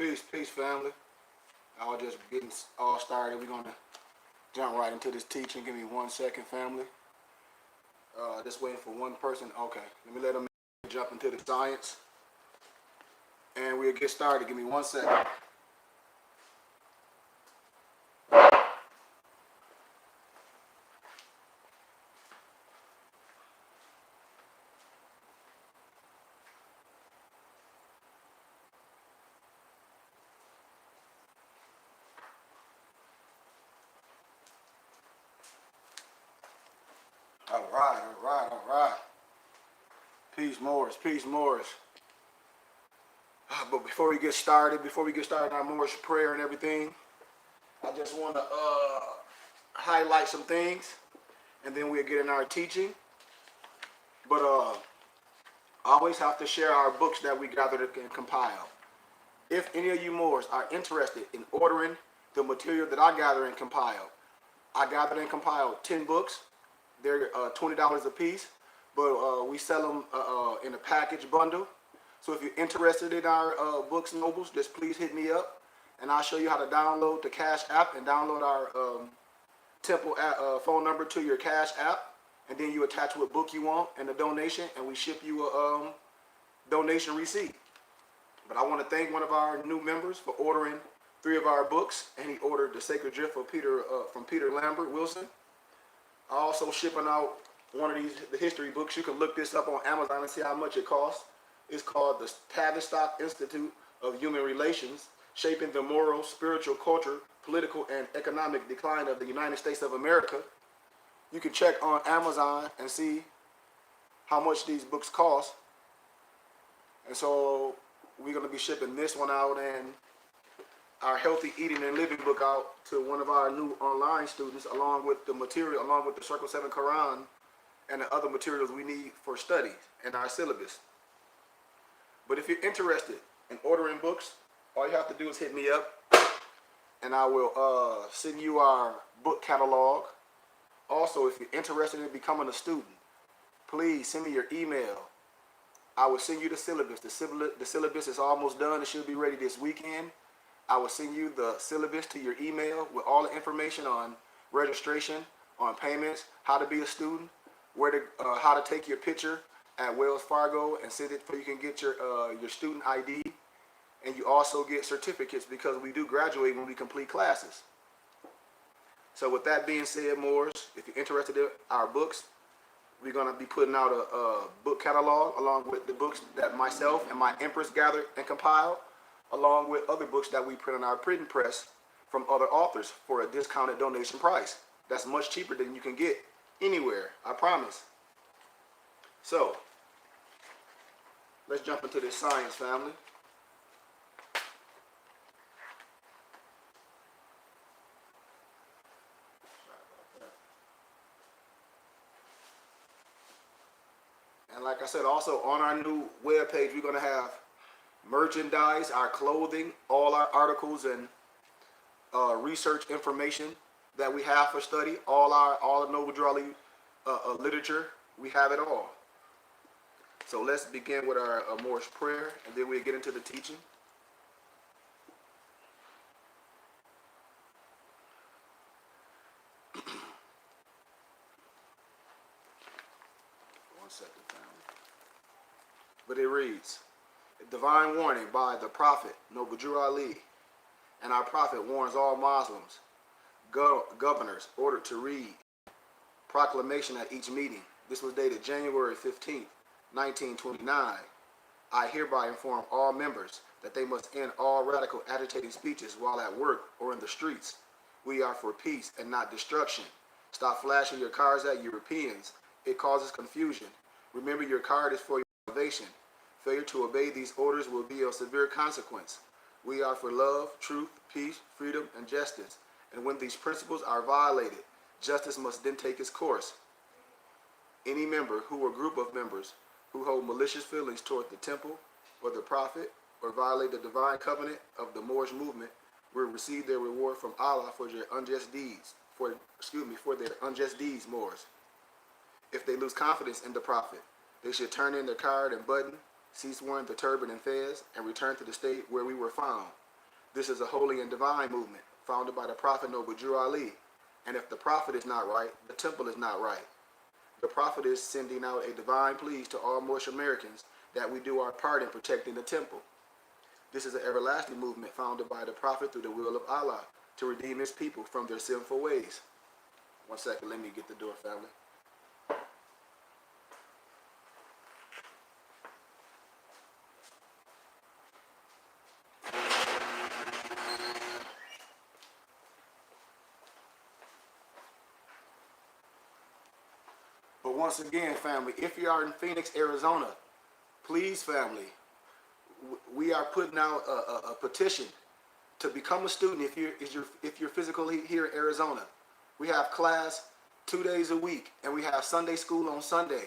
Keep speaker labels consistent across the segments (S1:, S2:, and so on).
S1: Peace, family. I'll just getting all started. We're gonna jump right into this teaching. Give me 1 second, family. Just waiting for one person. Okay, let me let them jump into the science, and we'll get started. Give me 1 second. All right. Peace, Morris. Peace, Morris. But before we get started our Morris prayer and everything, I just want to highlight some things, and then we'll get in our teaching. But always have to share our books that we gathered and compiled. If any of you Moors are interested in ordering the material that I gathered and compiled, I gathered and compiled 10 books. They're $20 a piece, but we sell them in a package bundle. So if you're interested in our books, nobles, just please hit me up, and I'll show you how to download the Cash app and download our Temple phone number to your Cash app, and then you attach what book you want and the donation, and we ship you a donation receipt. But I want to thank one of our new members for ordering 3 of our books, and he ordered The Sacred Drift for from Peter Lambert Wilson. I also shipping out one of the history books. You can look this up on Amazon and see how much it costs. It's called the Tavistock Institute of Human Relations, Shaping the Moral, Spiritual, Culture, Political, and Economic Decline of the United States of America. You can check on Amazon and see how much these books cost. And so we're going to be shipping this one out and our Healthy Eating and Living book out to one of our new online students, along with the material, along with the Circle 7 Quran and the other materials we need for study and our syllabus. But if you're interested in ordering books, all you have to do is hit me up, and I will send you our book catalog. Also, if you're interested in becoming a student, please send me your email. I will send you the syllabus. The syllabus is almost done. It should be ready this weekend. I will send you the syllabus to your email with all the information on registration, on payments, how to be a student, how to take your picture at Wells Fargo and send it so you can get your student ID, and you also get certificates because we do graduate when we complete classes. So with that being said, Moors, if you're interested in our books, we're going to be putting out a book catalog along with the books that myself and my Empress gathered and compiled, along with other books that we print in our printing press from other authors for a discounted donation price. That's much cheaper than you can get anywhere, I promise. So, let's jump into this science, family. And like I said, also on our new webpage, we're going to have merchandise, our clothing, all our articles and research information that we have for study, all the Noble Drawley literature. We have it all. So let's begin with our Moorish prayer, and then we'll get into the teaching. One second, family. But it reads, Divine warning by the Prophet Noble Ali, and our Prophet warns all Muslims, governors ordered to read proclamation at each meeting. This was dated January 15th, 1929. I hereby inform all members that they must end all radical agitating speeches while at work or in the streets. We are for peace and not destruction. Stop flashing your cards at Europeans. It causes confusion. Remember, your card is for your salvation. Failure to obey these orders will be of severe consequence. We are for love, truth, peace, freedom, and justice. And when these principles are violated, justice must then take its course. Any member or group of members who hold malicious feelings toward the temple or the prophet or violate the divine covenant of the Moorish movement will receive their reward from Allah for their unjust deeds. For their unjust deeds, Moors. If they lose confidence in the prophet, they should turn in their card and button, cease wearing the turban and fez, and return to the state where we were found. This is a holy and divine movement founded by the Prophet Noble Drew Ali. And if the Prophet is not right, the temple is not right. The Prophet is sending out a divine plea to all Moorish Americans that we do our part in protecting the temple. This is an everlasting movement founded by the Prophet through the will of Allah to redeem his people from their sinful ways. One second, let me get the door, family. But once again, family, if you are in Phoenix, Arizona, please, family, we are putting out a petition to become a student if you're physically here in Arizona. We have class 2 days a week, and we have Sunday school on Sunday.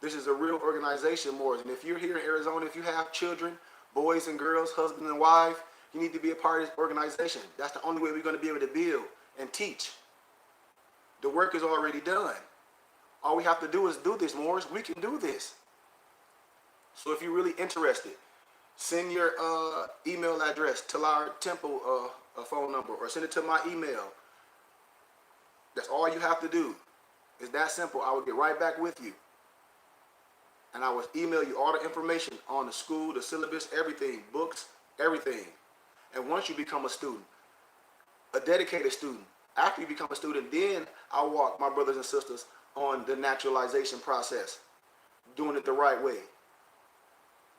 S1: This is a real organization, Moors. And if you're here in Arizona, if you have children, boys and girls, husband and wife, you need to be a part of this organization. That's the only way we're going to be able to build and teach. The work is already done. All we have to do is do this, Moors. We can do this. So if you're really interested, send your email address to our temple phone number, or send it to my email. That's all you have to do. It's that simple. I will get right back with you. And I will email you all the information on the school, the syllabus, everything, books, everything. And once you become a student, a dedicated student, after you become a student, then I'll walk my brothers and sisters on the naturalization process, doing it the right way.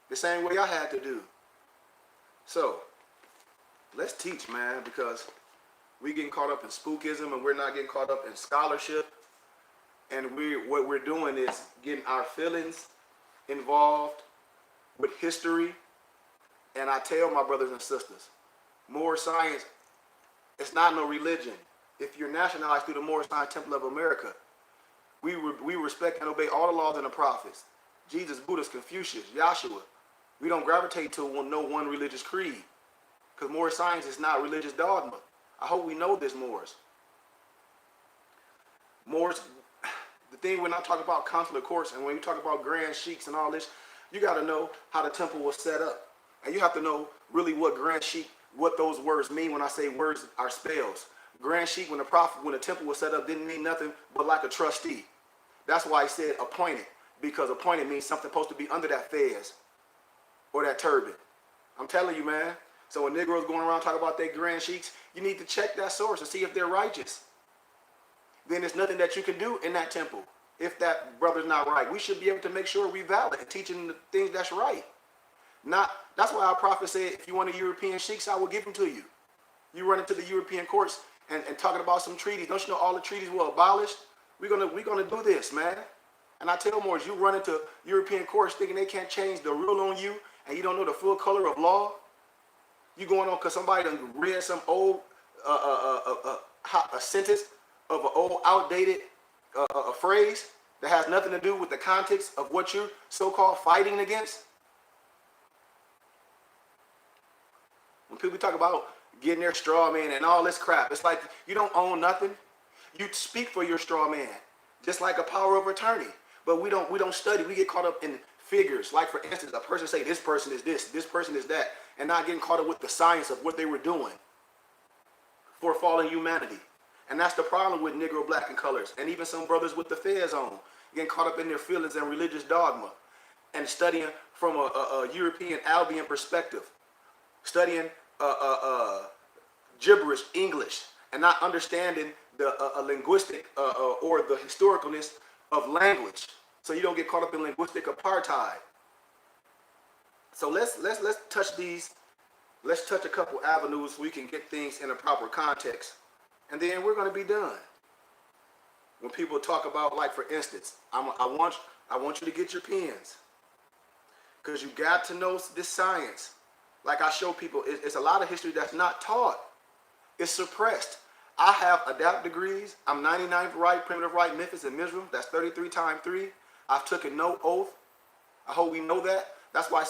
S1: The same way I had to do. So, let's teach, man, because we getting caught up in spookism and we're not getting caught up in scholarship. And what we're doing is getting our feelings involved with history. And I tell my brothers and sisters, Moorish science, it's not no religion. If you're nationalized through the Moorish Science Temple of America, we respect and obey all the laws and the prophets. Jesus, Buddha, Confucius, Yahshua. We don't gravitate to no one religious creed, because Moorish science is not religious dogma. I hope we know this, Moors. Moors, the thing when I talk about consular courts and when you talk about grand sheiks and all this, you got to know how the temple was set up. And you have to know really what grand sheik, what those words mean when I say words are spells. Grand sheik, when the temple was set up, didn't mean nothing but like a trustee. That's why he said appointed, because appointed means something supposed to be under that fez or that turban. I'm telling you, man. So when Negroes going around talking about their grand sheiks, you need to check that source and see if they're righteous. Then there's nothing that you can do in that temple if that brother's not right. We should be able to make sure we valid and teaching the things that's right. That's why our prophet said, if you want a European sheiks, I will give them to you. You run into the European courts and talking about some treaties. Don't you know all the treaties were abolished? We're gonna do this, man. And I tell Moors, you run into European courts thinking they can't change the rule on you, and you don't know the full color of law. You going on because somebody done read some old a sentence of an old outdated a phrase that has nothing to do with the context of what you're so-called fighting against. When people talk about getting their straw man and all this crap, it's like you don't own nothing. You speak for your straw man, just like a power of attorney. But we don't study. We get caught up in figures. Like for instance, a person say this person is this person is that, and not getting caught up with the science of what they were doing for fallen humanity. And that's the problem with Negro, black, and colors, and even some brothers with the fez on, getting caught up in their feelings and religious dogma, and studying from a European Albion perspective, studying gibberish English, and not understanding the linguistic or the historicalness of language. So you don't get caught up in linguistic apartheid. So let's touch these. Let's touch a couple avenues so we can get things in a proper context. And then we're going to be done. When people talk about, like for instance, I want you to get your pens, because you got to know this science. Like I show people, it's a lot of history that's not taught. It's suppressed. I have adapt degrees. I'm 99th right, primitive right, Memphis and Mizraim. That's 33 times 3. I've taken no oath. I hope we know that. That's why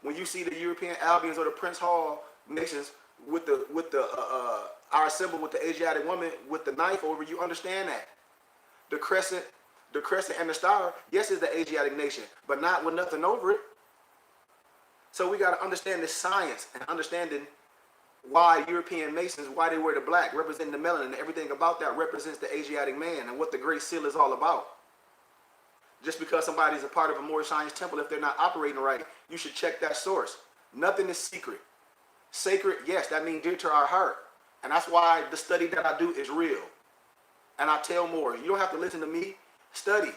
S1: when you see the European Albions or the Prince Hall nations with our symbol with the Asiatic woman with the knife over, you understand that. The crescent and the star, yes, is the Asiatic nation, but not with nothing over it. So we got to understand this science and understanding why European Masons, why they wear the black, representing the melanin, and everything about that represents the Asiatic man and what the Great Seal is all about. Just because somebody's a part of a Moorish Science temple, if they're not operating right, you should check that source. Nothing is secret. Sacred, yes, that means dear to our heart. And that's why the study that I do is real. And I tell Moors, you don't have to listen to me, study.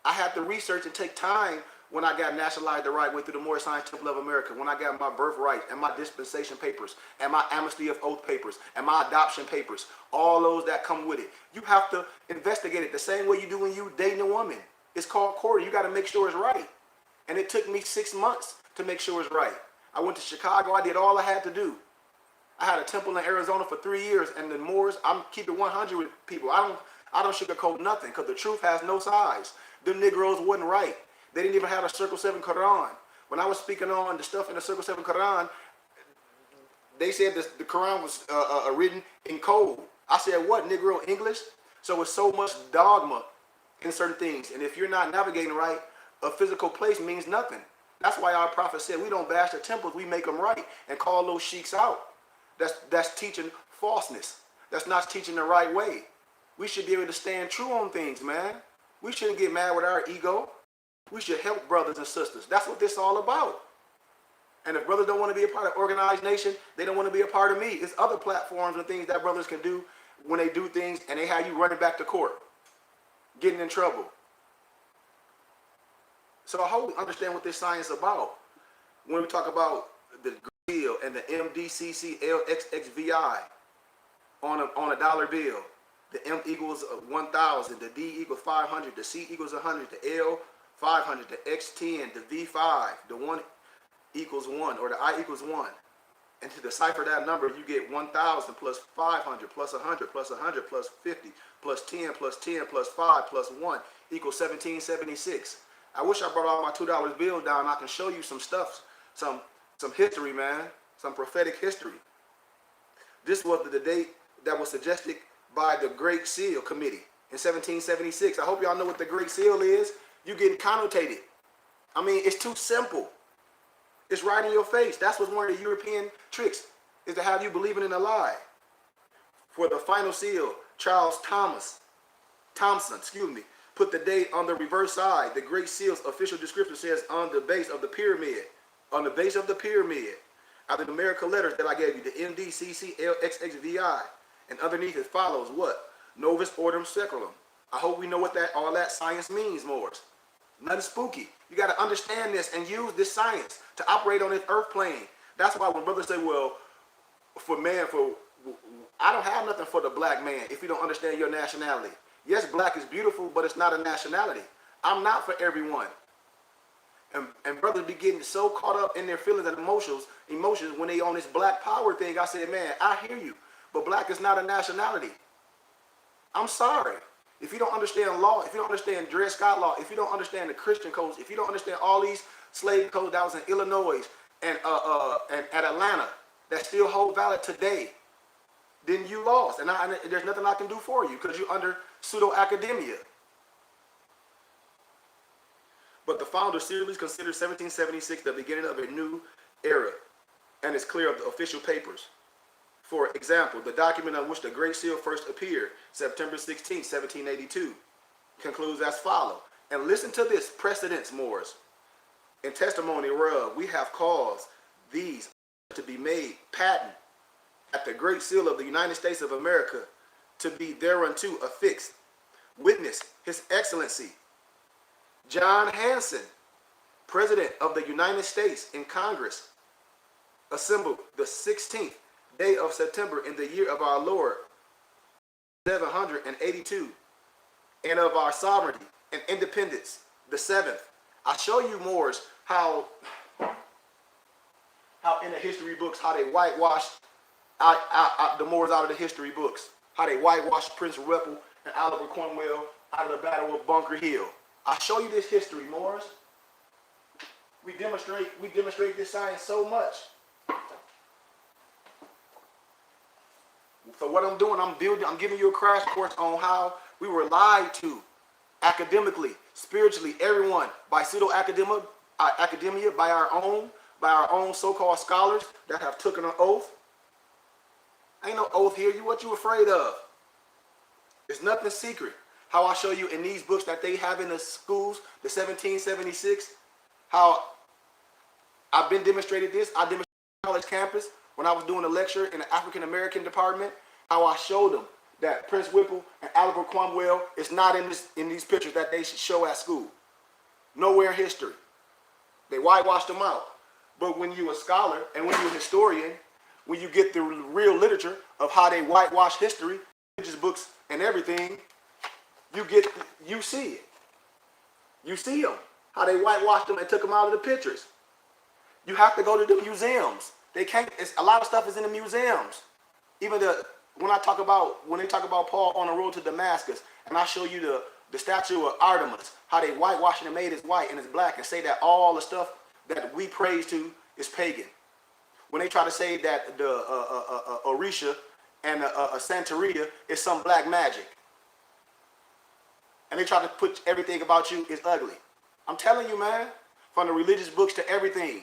S1: I had to research and take time when I got nationalized the right way through the Moorish Science Temple of America, when I got my birthright and my dispensation papers and my amnesty of oath papers and my adoption papers, all those that come with it. You have to investigate it the same way you do when you dating a woman. It's called courting. You got to make sure it's right. And it took me 6 months to make sure it's right. I went to Chicago. I did all I had to do. I had a temple in Arizona for 3 years, and the Moors, I'm keeping 100 with people. I don't sugarcoat nothing, because the truth has no size. Them Negroes wasn't right. They didn't even have a Circle 7 Quran. When I was speaking on the stuff in the Circle 7 Quran, they said the Quran was written in code. I said, what, Negro English? So it's so much dogma in certain things. And if you're not navigating right, a physical place means nothing. That's why our prophet said we don't bash the temples, we make them right and call those sheiks out. That's teaching falseness. That's not teaching the right way. We should be able to stand true on things, man. We shouldn't get mad with our ego. We should help brothers and sisters. That's what this is all about. And if brothers don't want to be a part of Organized Nation, they don't want to be a part of me. It's other platforms and things that brothers can do when they do things and they have you running back to court, getting in trouble. So I hope we understand what this science is about. When we talk about the bill and the MDCC LXXVI on a dollar bill, the M equals 1,000, the D equals 500, the C equals 100, the L 500, the X10, the V5, the 1 equals 1, or the I equals 1. And to decipher that number, you get 1,000 plus 500 plus 100 plus 100 plus 50 plus 10 plus 10 plus 5 plus 1 equals 1776. I wish I brought all my $2 bill down. I can show you some stuff, some history, man, some prophetic history. This was the date that was suggested by the Great Seal Committee in 1776. I hope y'all know what the Great Seal is. You getting connotated. I mean, it's too simple. It's right in your face. That's what's one of the European tricks, is to have you believing in a lie. For the final seal, Charles Thompson, put the date on the reverse side. The Great Seal's official description says on the base of the pyramid. On the base of the pyramid, are the numerical letters that I gave you, the MDCCLXXVI. And underneath it follows what? Novus Ordo Seclorum. I hope we know what all that science means, Moors. Nothing spooky. You got to understand this and use this science to operate on this earth plane. That's why when brothers say, well, I don't have nothing for the black man if you don't understand your nationality. Yes, black is beautiful, but it's not a nationality. I'm not for everyone. And brothers be getting so caught up in their feelings and emotions when they on this black power thing. I said, man, I hear you, but black is not a nationality. I'm sorry. If you don't understand law, if you don't understand Dred Scott law, if you don't understand the Christian codes, if you don't understand all these slave codes that was in Illinois and at Atlanta that still hold valid today, then you lost. And there's nothing I can do for you because you're under pseudo-academia. But the founders seriously considered 1776 the beginning of a new era, and it's clear of the official papers. For example, the document on which the Great Seal first appeared, September 16, 1782, concludes as follows. And listen to this, precedents, Moors. In testimony whereof we have caused these to be made patent at the Great Seal of the United States of America to be thereunto affixed. Witness His Excellency John Hanson, President of the United States in Congress, assembled the 16th day of September in the year of our Lord 782, and of our sovereignty and independence the 7th. I show you, Moors, how in the history books, how they whitewashed the Moors out of the history books, how they whitewashed Prince Rupert and Oliver Cromwell out of the Battle of Bunker Hill. I show you this history, Moors. We demonstrate this science so much. So what I'm doing, I'm giving you a crash course on how we were lied to, academically, spiritually, everyone, by pseudo-academia, by our own, by our own so-called scholars that have taken an oath. Ain't no oath here. What you afraid of? It's nothing secret. How I show you in these books that they have in the schools, the 1776, how I've been demonstrated this. I demonstrated on college campus when I was doing a lecture in the African American department, how I showed them that Prince Whipple and Oliver Cromwell is not in these pictures that they should show at school. Nowhere in history. They whitewashed them out. But when you're a scholar and when you're a historian, when you get the real literature of how they whitewash history, religious books and everything, you see it. You see them, how they whitewashed them and took them out of the pictures. You have to go to the museums. They can't. A lot of stuff is in the museums. Even when they talk about Paul on the road to Damascus, and I show you the statue of Artemis, how they whitewashed and made it white and it's black, and say that all the stuff that we praise to is pagan. When they try to say that the Orisha and Santeria is some black magic, and they try to put everything about you is ugly. I'm telling you, man, from the religious books to everything,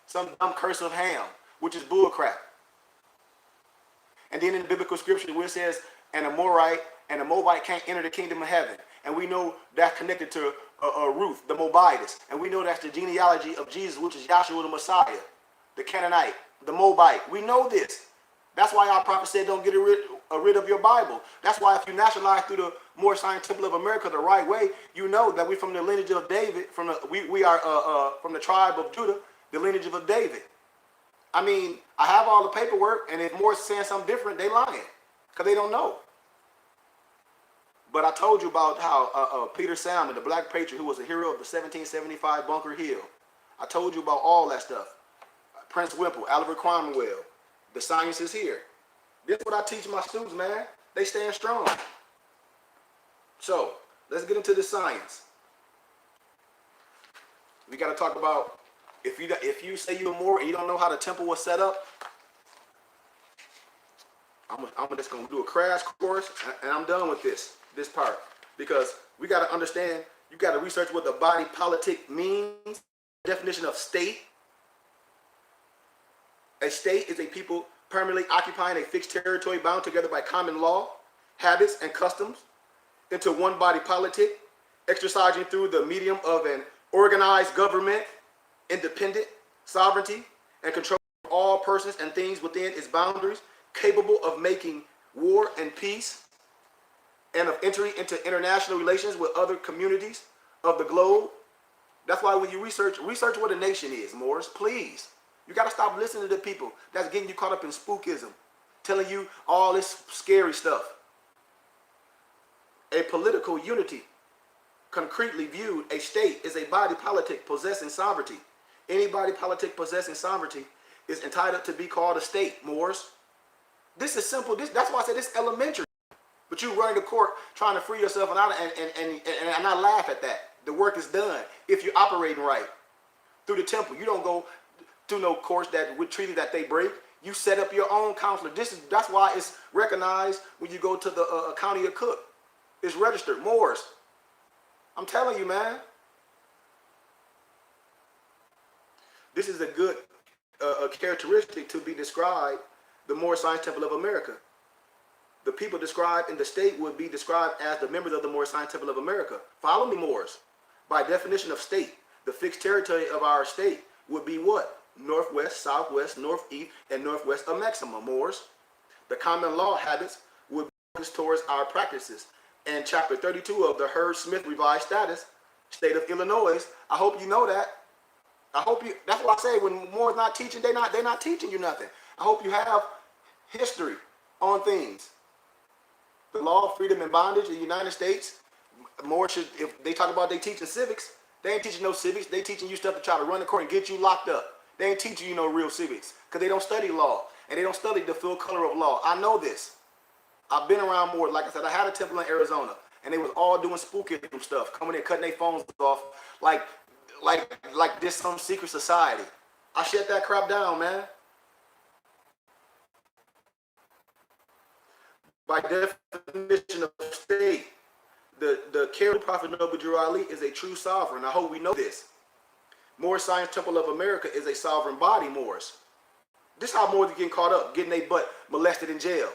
S1: some dumb curse of Ham, which is bullcrap. And then in the biblical scripture where it says, and a Morite and a Moabite can't enter the kingdom of heaven. And we know that's connected to Ruth, the Moabitess. And we know that's the genealogy of Jesus, which is Yahshua the Messiah, the Canaanite, the Moabite. We know this. That's why our prophet said don't get rid of your Bible. That's why if you nationalize through the Moorish Science Temple of America the right way, you know that we're from the lineage of David. We are from the tribe of Judah, the lineage of David. I mean, I have all the paperwork, and if Moors saying something different, they lying because they don't know. But I told you about how Peter Salmon, the black patriot who was a hero of the 1775 Bunker Hill. I told you about all that stuff. Prince Whipple, Oliver Cromwell. The science is here. This is what I teach my students, man. They stand strong. So, let's get into the science. We got to talk about, if you say you're a Moor and you don't know how the temple was set up, I'm just going to do a crash course, and I'm done with this part. Because we got to understand, you got to research what the body politic means, definition of state. A state is a people permanently occupying a fixed territory bound together by common law, habits, and customs into one body politic, exercising through the medium of an organized government, independent, sovereignty, and control of all persons and things within its boundaries, capable of making war and peace, and of entering into international relations with other communities of the globe. That's why when you research what a nation is, Moors, please. You got to stop listening to the people that's getting you caught up in spookism, telling you all this scary stuff. A political unity, concretely viewed, a state is a body politic possessing sovereignty. Any body politic possessing sovereignty is entitled to be called a state, Moors. This is simple. That's why I said this is elementary. But you running to court trying to free yourself, and I laugh at that. The work is done if you're operating right. Through the temple, you don't go through no course with treaty that they break. You set up your own counselor. That's why it's recognized when you go to the county of Cook. It's registered. Moors. I'm telling you, man. This is a good characteristic to be described, the Moorish Science Temple of America. The people described in the state would be described as the members of the Moorish Science Temple of America. Follow me, Moors. By definition of state, the fixed territory of our state would be what? Northwest, southwest, northeast, and northwest of Maxima, Moors. The common law habits would be focused towards our practices. And chapter 32 of the Hurd-Smith Revised Status, state of Illinois, I hope you know that. That's why I say when Moors not teaching, they're not teaching you nothing. I hope you have history on things. The law of freedom and bondage in the United States, Moors should, if they talk about they teaching civics, they ain't teaching no civics. They teaching you stuff to try to run the court and get you locked up. They ain't teaching you no real civics because they don't study law and they don't study the full color of law. I know this. I've been around more. Like I said, I had a temple in Arizona and they was all doing spookism stuff, coming in, cutting their phones off like this some secret society. I shut that crap down, man. By definition of state, the Karen Prophet Noble Drew Ali is a true sovereign. I hope we know this. Moorish Science Temple of America is a sovereign body, Moors. This is how Moors are getting caught up, getting their butt molested in jail.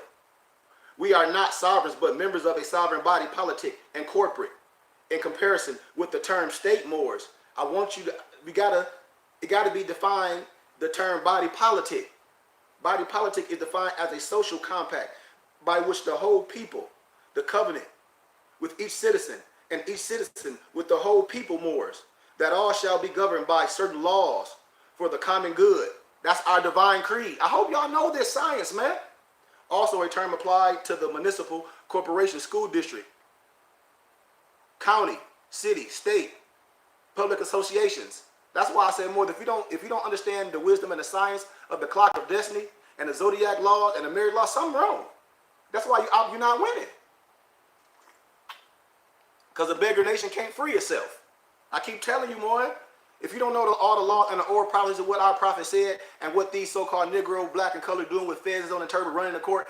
S1: We are not sovereigns, but members of a sovereign body politic and corporate. In comparison with the term state, Moors, I want you to, it gotta be defined, the term body politic. Body politic is defined as a social compact by which the whole people, the covenant with each citizen, and each citizen with the whole people, Moors, that all shall be governed by certain laws for the common good. That's our divine creed. I hope y'all know this science, man. Also a term applied to the municipal, corporation, school district, county, city, state, public associations. That's why I said more. If you don't understand the wisdom and the science of the clock of destiny and the zodiac laws and the marriage law, something wrong. That's why you're not winning. Because a beggar nation can't free itself. I keep telling you, more. If you don't know all the law and the oral prophecies of what our prophet said and what these so-called Negro, black, and colored doing with feds on the turban running the court,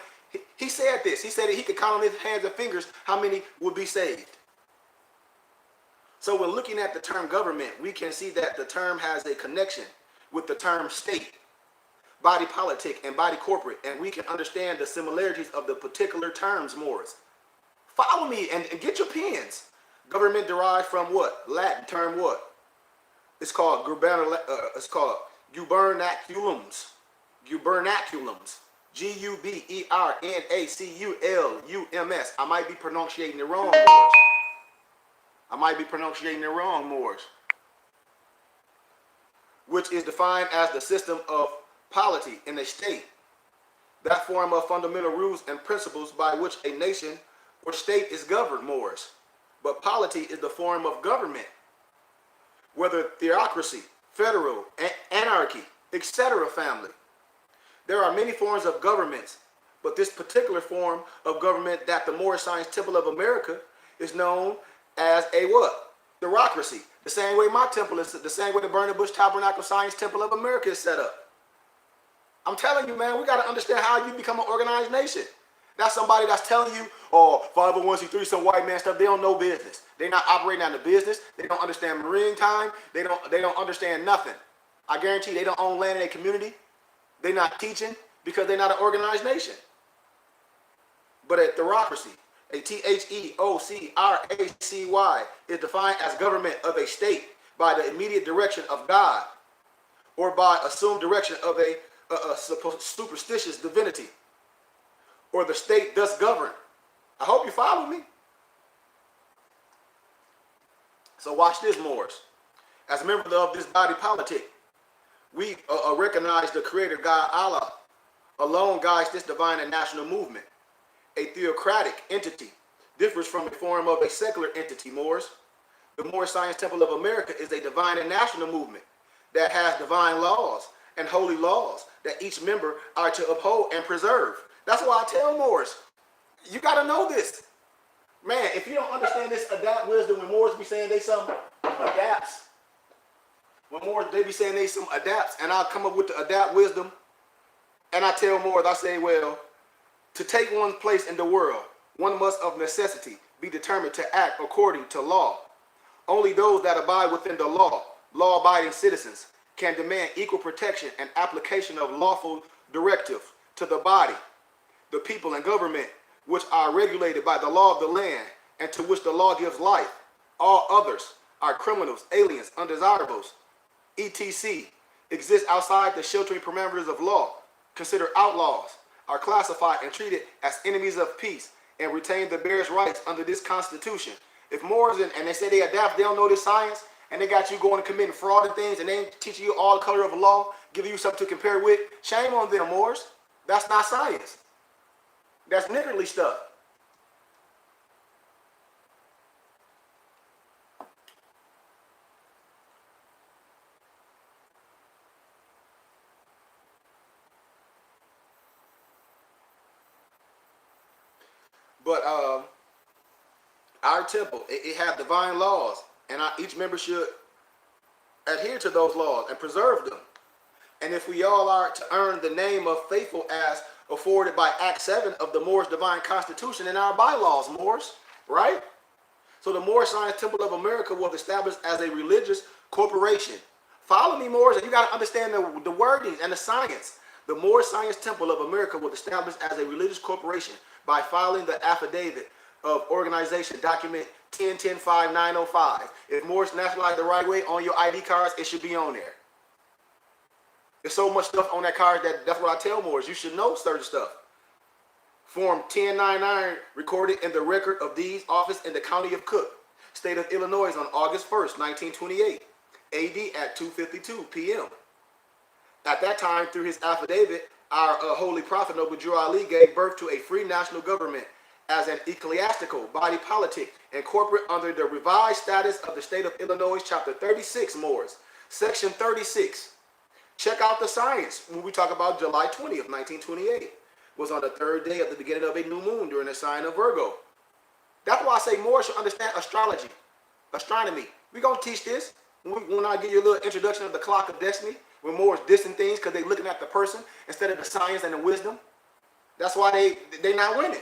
S1: he said this. He said that he could count on his hands and fingers how many would be saved. So when looking at the term government, we can see that the term has a connection with the term state, body politic, and body corporate, and we can understand the similarities of the particular terms, Moors. Follow me and get your pens. Government derived from what? Latin term what? It's called gubernaculums. Gubernaculums. Gubernaculums. I might be pronouncing it wrong, Moors. Which is defined as the system of polity in a state. That form of fundamental rules and principles by which a nation or state is governed, Moors. But polity is the form of government. Whether theocracy, federal, anarchy, etc. family. There are many forms of governments, but this particular form of government that the Moorish Science Temple of America is known as a what? Theocracy. The same way my temple is, the same way the Burning Bush Tabernacle Science Temple of America is set up. I'm telling you, man, we got to understand how you become an organized nation. That's somebody that's telling you, oh, 501c3, some white man stuff. They don't know business. They're not operating out of business. They don't understand marine time. They don't understand nothing. I guarantee they don't own land in their community. They're not teaching because they're not an organized nation. But a theocracy, a theocracy, is defined as government of a state by the immediate direction of God or by assumed direction of a superstitious divinity, or the state thus governed. I hope you follow me. So watch this, Moors. As members of this body politic, we recognize the creator God Allah alone guides this divine and national movement. A theocratic entity differs from the form of a secular entity, Moors. The Moorish Science Temple of America is a divine and national movement that has divine laws and holy laws that each member are to uphold and preserve. That's why I tell Moors, you got to know this. Man, if you don't understand this adapt wisdom, when Moors be saying they some adapts, when Moors, they be saying they some adapts, and I'll come up with the adapt wisdom, and I tell Moors, I say, well, to take one's place in the world, one must of necessity be determined to act according to law. Only those that abide within the law, law-abiding citizens, can demand equal protection and application of lawful directive to the body, the people and government, which are regulated by the law of the land and to which the law gives life. All others are criminals, aliens, undesirables, etc., exist outside the sheltering parameters of law, considered outlaws, are classified and treated as enemies of peace, and retain the bearers' rights under this Constitution. If Moors, and they say they adapt, they don't know this science, and they got you going and committing fraud and things, and they ain't teaching you all the color of law, giving you something to compare with, shame on them, Moors. That's not science. That's niggardly stuff. But our temple, it has divine laws, and each member should adhere to those laws and preserve them. And if we all are to earn the name of faithful as afforded by Act 7 of the Moorish Divine Constitution in our bylaws, Moors, right? So the Moorish Science Temple of America was established as a religious corporation Follow me, Moors, and you got to understand the wordings and the science. The Moorish Science Temple of America was established as a religious corporation by filing the affidavit of organization, document 10-10-5905. If Moors nationalized the right way on your ID cards, it should be on there. There's so much stuff on that card that's what I tell Moors. You should know certain stuff. Form 1099 recorded in the record of deeds office in the county of Cook, state of Illinois on August 1st, 1928, AD at 2:52 p.m. At that time, through his affidavit, our holy prophet Noble Drew Ali gave birth to a free national government as an ecclesiastical body politic and corporate under the revised status of the state of Illinois, chapter 36, Moors, section 36. Check out the science when we talk about July 20th, 1928. Was on the third day of the beginning of a new moon during the sign of Virgo. That's why I say Moors should understand astrology, astronomy. We're going to teach this. When I give you a little introduction of the clock of destiny, when Moors dissing things because they're looking at the person instead of the science and the wisdom. That's why they not winning.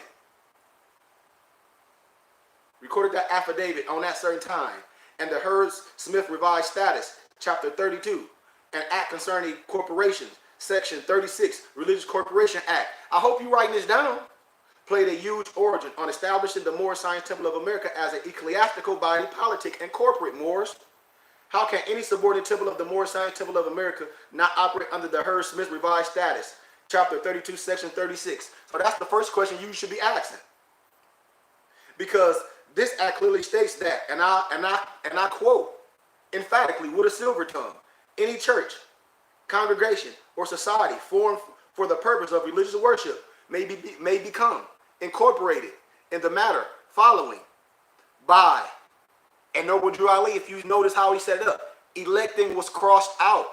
S1: Recorded that affidavit on that certain time. And the Hearst-Smith revised status, chapter 32, an act concerning corporations, section 36, Religious Corporation Act. I hope you're writing this down. Played a huge origin on establishing the Moorish Science Temple of America as an ecclesiastical body politic and corporate, Moors. How can any subordinate temple of the Moorish Science Temple of America not operate under the Hearst-Smith revised status, chapter 32, section 36? So that's the first question you should be asking. Because this act clearly states that, and I quote emphatically with a silver tongue, any church, congregation, or society formed for the purpose of religious worship may become incorporated in the matter following by, and Noble Drew Ali, if you notice how he set it up, electing was crossed out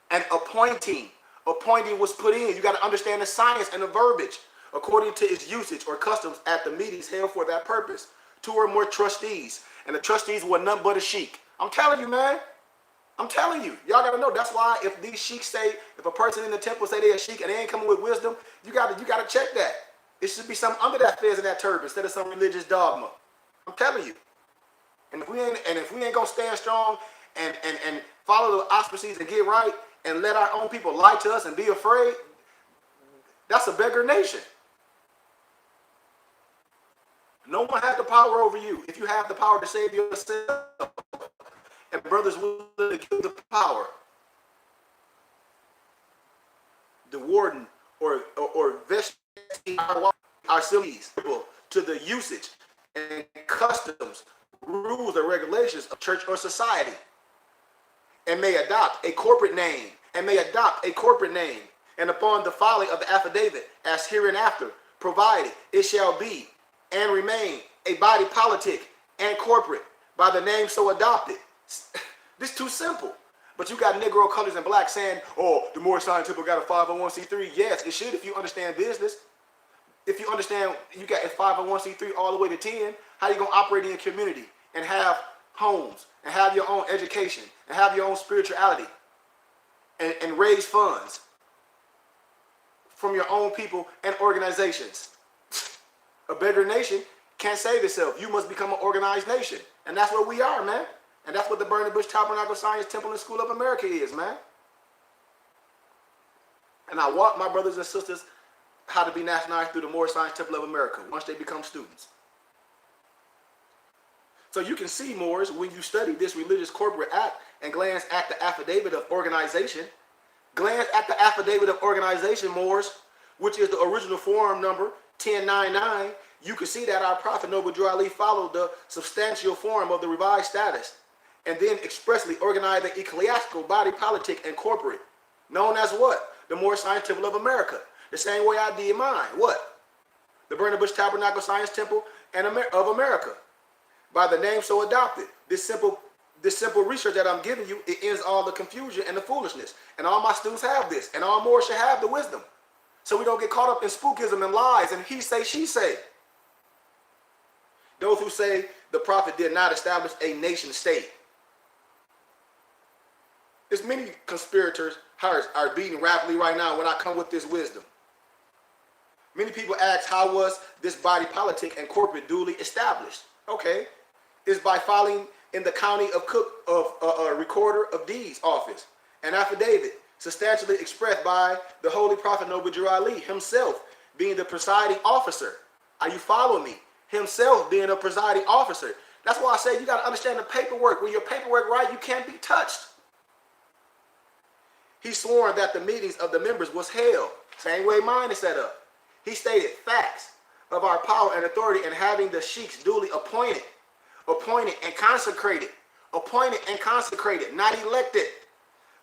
S1: and appointing was put in. You got to understand the science and the verbiage according to its usage or customs at the meetings held for that purpose. 2 or more trustees, and the trustees were none but a sheik. I'm telling you, man. I'm telling you, y'all gotta know. That's why if these sheiks say, if a person in the temple say they're a sheik and they ain't coming with wisdom, you gotta check that. It should be something under that fez and that turban instead of some religious dogma. I'm telling you. And if we ain't gonna stand strong and follow the auspices and get right and let our own people lie to us and be afraid, that's a beggar nation. No one has the power over you. If you have the power to save yourself, and brothers willing to give the power, the warden or vesting our cities to the usage and customs, rules, or regulations of church or society, and may adopt a corporate name, and upon the filing of the affidavit, as hereinafter provided, it shall be and remain a body politic and corporate by the name so adopted. This too simple. But you got Negro, colors, and black saying, oh, the Moorish Science Temple got a 501c3. Yes, it should if you understand business. If you understand you got a 501c3 all the way to 10, how you going to operate in your community and have homes and have your own education and have your own spirituality and raise funds from your own people and organizations. A beggar nation can't save itself. You must become an organized nation. And that's what we are, man. And that's what the Burning Bush Tabernacle Science Temple and School of America is, man. And I want my brothers and sisters how to be nationalized through the Moorish Science Temple of America once they become students. So you can see, Moors, when you study this religious corporate act and glance at the affidavit of organization, Moors, which is the original form number 1099, you can see that our prophet Noble Drew Ali followed the substantial form of the revised status and then expressly organized the ecclesiastical body politic and corporate, known as what? The Moorish Science Temple of America. The same way I did mine. What? The Burning Bush Tabernacle Science Temple of America. By the name so adopted. This simple research that I'm giving you, it ends all the confusion and the foolishness. And all my students have this. And all Moors should have the wisdom. So we don't get caught up in spookism and lies and he say, she say. Those who say the prophet did not establish a nation state. There's many conspirators are beating rapidly right now when I come with this wisdom. Many people ask, how was this body politic and corporate duly established? Okay, it's by filing in the county of Cook of a recorder of deeds office, An affidavit substantially expressed by the Holy Prophet Noble Drew Ali himself being the presiding officer. Are you following me? Himself being a presiding officer. That's why I say you got to understand the paperwork. When your paperwork right, you can't be touched. He swore that the meetings of the members was held. Same way mine is set up. He stated facts of our power and authority and having the sheiks duly appointed and consecrated. Appointed and consecrated, not elected.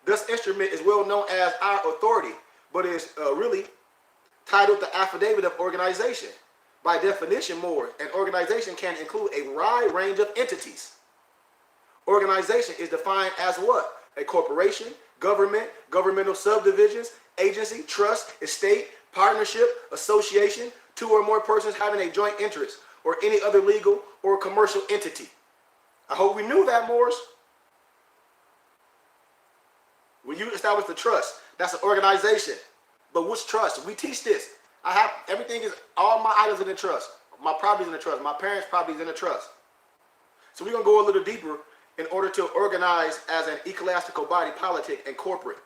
S1: This instrument is well known as our authority, but is really titled the Affidavit of Organization. By definition, more, an organization can include a wide range of entities. Organization is defined as what? A corporation, government, governmental subdivisions, agency, trust, estate, partnership, association, two or more persons having a joint interest, or any other legal or commercial entity. I hope we knew that, Morris. When you establish the trust, that's an organization. But which trust? We teach this. I have everything is all my items in the trust. My property's in the trust. My parents' property's in the trust. So we're gonna go a little deeper in order to organize as an ecclesiastical body, politic, and corporate.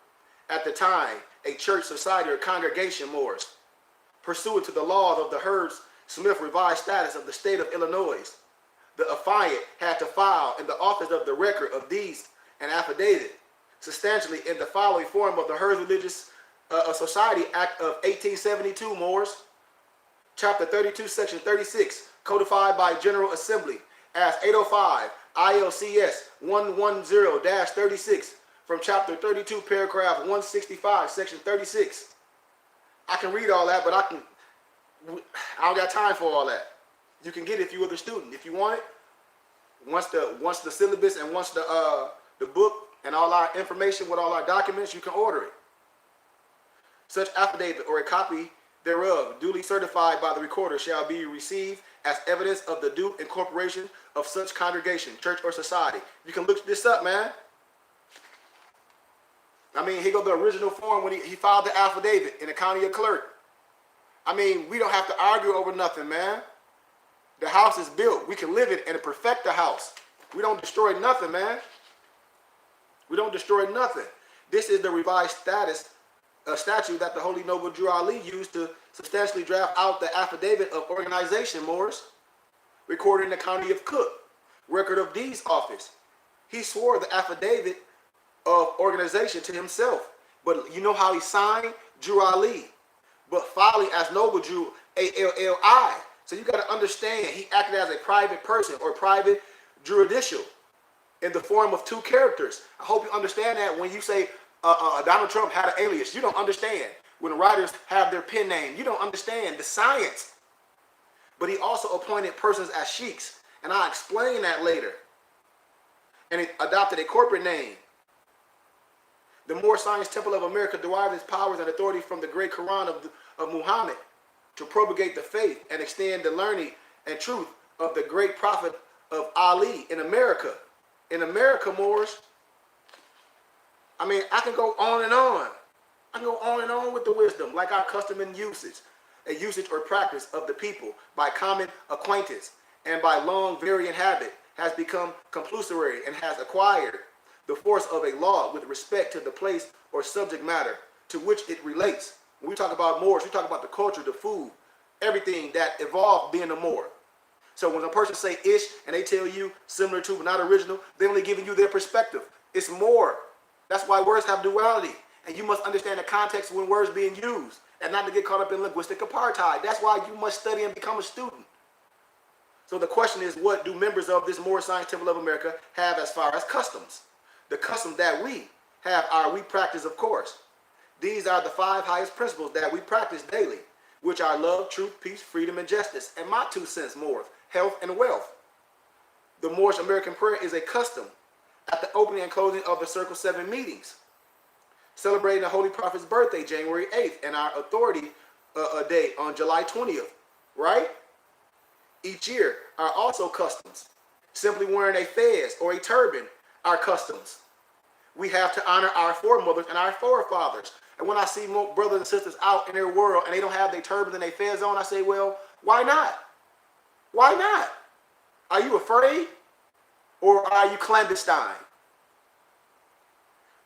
S1: At the time, a church, society, or congregation, Morris, pursuant to the laws of the Herbst-Smith revised status of the state of Illinois, the affiant had to file in the office of the record of deeds an affidavit, substantially in the following form of the Herbst Religious Society Act of 1872, Morris, Chapter 32, Section 36, codified by General Assembly as 805 ILCS 110-36 from Chapter 32, Paragraph 165, Section 36. I can read all that, but I don't got time for all that. You can get it if you were the student. If you want it, once the syllabus and once the book and all our information with all our documents, you can order it. Such affidavit or a copy thereof, duly certified by the recorder, shall be received as evidence of the due incorporation of such congregation, church, or society. You can look this up, man. I mean, here goes the original form when he filed the affidavit in the county clerk. I mean, we don't have to argue over nothing, man. The house is built. We can live it and perfect the house. We don't destroy nothing, man. We don't destroy nothing. This is the revised statute that the Holy Noble Drew Ali used to substantially draft out the affidavit of organization, Morris, recorded in the county of Cook, record of deeds office. He swore the affidavit of organization to himself, but you know how he signed? Drew Ali, but filing as Noble Drew ALLI. So you got to understand, he acted as a private person or private judicial in the form of two characters. I hope you understand that when you say Donald Trump had an alias. You don't understand. When writers have their pen name, you don't understand the science. But he also appointed persons as sheiks, and I'll explain that later. And he adopted a corporate name. The Moorish Science Temple of America derived its powers and authority from the great Quran of Muhammad to propagate the faith and extend the learning and truth of the great prophet of Ali in America. In America, Moors. I mean, I can go on and on. I can go on and on with the wisdom, like our custom and usage, a usage or practice of the people by common acquaintance and by long varying habit has become compulsory and has acquired the force of a law with respect to the place or subject matter to which it relates. When we talk about Moors, we talk about the culture, the food, everything that evolved being a Moor. So when a person say ish and they tell you similar to but not original, they're only giving you their perspective. It's more. That's why words have duality. And you must understand the context when words being used and not to get caught up in linguistic apartheid. That's why you must study and become a student. So the question is, what do members of this Moorish Science Temple of America have as far as customs? The customs that we have we practice, of course. These are the 5 highest principles that we practice daily, which are love, truth, peace, freedom, and justice. And my 2 cents more, health and wealth. The Moorish American prayer is a custom at the opening and closing of the Circle 7 meetings, celebrating the Holy Prophet's birthday, January 8th, and our authority day on July 20th, right? Each year are also customs. Simply wearing a fez or a turban are customs. We have to honor our foremothers and our forefathers. And when I see more brothers and sisters out in their world and they don't have their turbans and their fez on, I say, well, why not? Why not? Are you afraid? Or are you clandestine?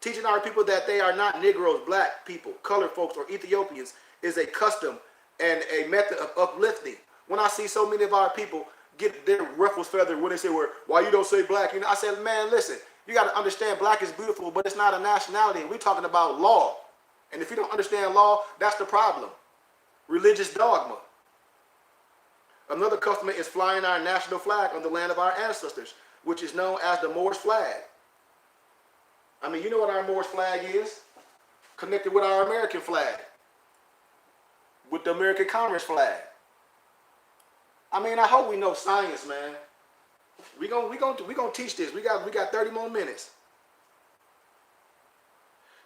S1: Teaching our people that they are not Negroes, black people, colored folks, or Ethiopians is a custom and a method of uplifting. When I see so many of our people get their ruffles feathered when they say, well, why you don't say black? You know, I said, man, listen, you got to understand black is beautiful, but it's not a nationality. We're talking about law. And if you don't understand law, that's the problem. Religious dogma. Another custom is flying our national flag on the land of our ancestors, which is known as the Moorish flag. I mean, you know what our Moorish flag is? Connected with our American flag. With the American Commerce flag. I mean, I hope we know science, man. We gonna teach this. We got 30 more minutes.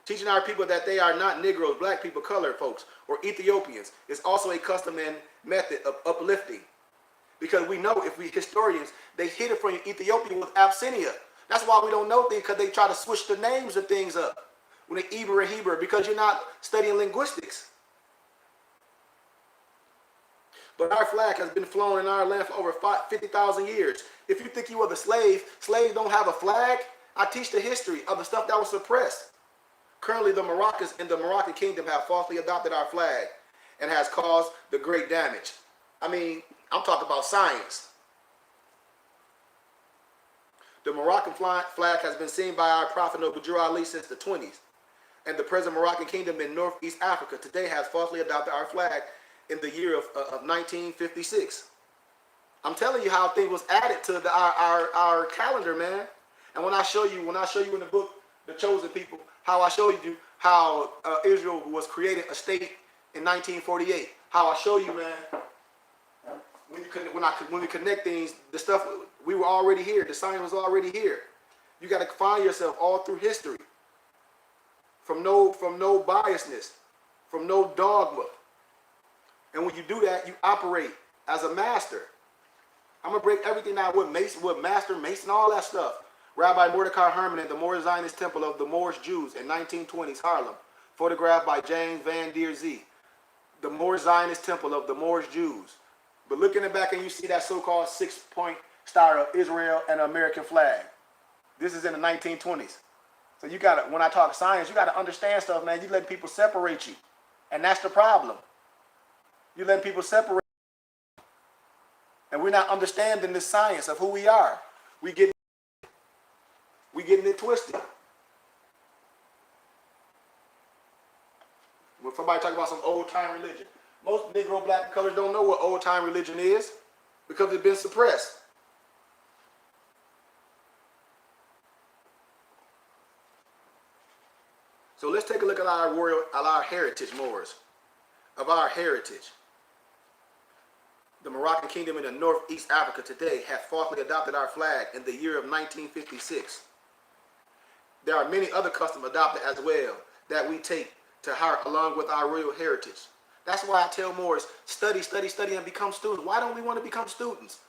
S1: Teaching our people that they are not Negroes, black people, colored folks, or Ethiopians is also a custom and method of uplifting. Because we know, if we historians, they hid it from Ethiopia with Abyssinia. That's why we don't know things, because they try to switch the names of things up. When they Eber and Heber, because you're not studying linguistics. But our flag has been flown in our land for over 50,000 years. If you think you were the slave, slaves don't have a flag. I teach the history of the stuff that was suppressed. Currently, the Moroccans in the Moroccan kingdom have falsely adopted our flag and has caused the great damage. I mean, I'm talking about science. The Moroccan flag has been seen by our prophet Noble Ali since the 20s. And the present Moroccan kingdom in Northeast Africa today has falsely adopted our flag in the year of 1956. I'm telling you how things was added to our calendar, man. And when I show you in the book, The Chosen People, how I show you how Israel was created a state in 1948. How I show you, man, when we connect things, the stuff, we were already here. The science was already here. You got to find yourself all through history. From no biasness, from no dogma. And when you do that, you operate as a master. I'm going to break everything down with Master Mason, all that stuff. Rabbi Mordecai Herman in the Moorish Zionist Temple of the Moorish Jews in 1920s Harlem. Photographed by James Van Der Zee. The Moorish Zionist Temple of the Moorish Jews. But look in the back and you see that so-called 6-point star of Israel and American flag. This is in the 1920s. So you got to, when I talk science, you got to understand stuff, man. You let people separate you. And that's the problem. You let people separate. And we're not understanding the science of who we are. We getting it twisted. When somebody talk about some old-time religion, most Negro, black, and colors don't know what old-time religion is because it's been suppressed. So let's take a look at our heritage, Moors, of our heritage. The Moroccan kingdom in the Northeast Africa today has falsely adopted our flag in the year of 1956. There are many other customs adopted as well that we take to heart along with our royal heritage. That's why I tell Moors, study, study, study, and become students. Why don't we want to become students?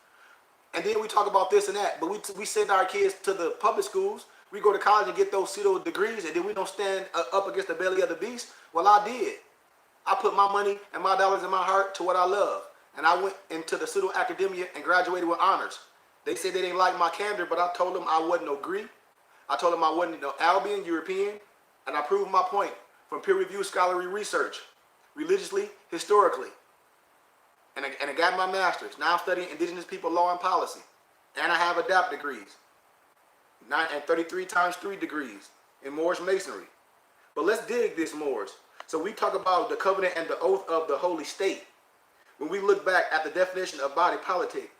S1: And then we talk about this and that, but we send our kids to the public schools. We go to college and get those pseudo degrees, and then we don't stand up against the belly of the beast. Well, I did. I put my money and my dollars and my heart to what I love. And I went into the pseudo academia and graduated with honors. They said they didn't like my candor, but I told them I wasn't no Greek. I told them I wasn't no Albion, European, and I proved my point from peer-reviewed scholarly research, religiously, historically. And I got my master's. Now I'm studying indigenous people law and policy. And I have ADAPT degrees. 33 times 3 degrees in Moorish Masonry. But let's dig this, Moors. So we talk about the covenant and the oath of the holy state. When we look back at the definition of body politic,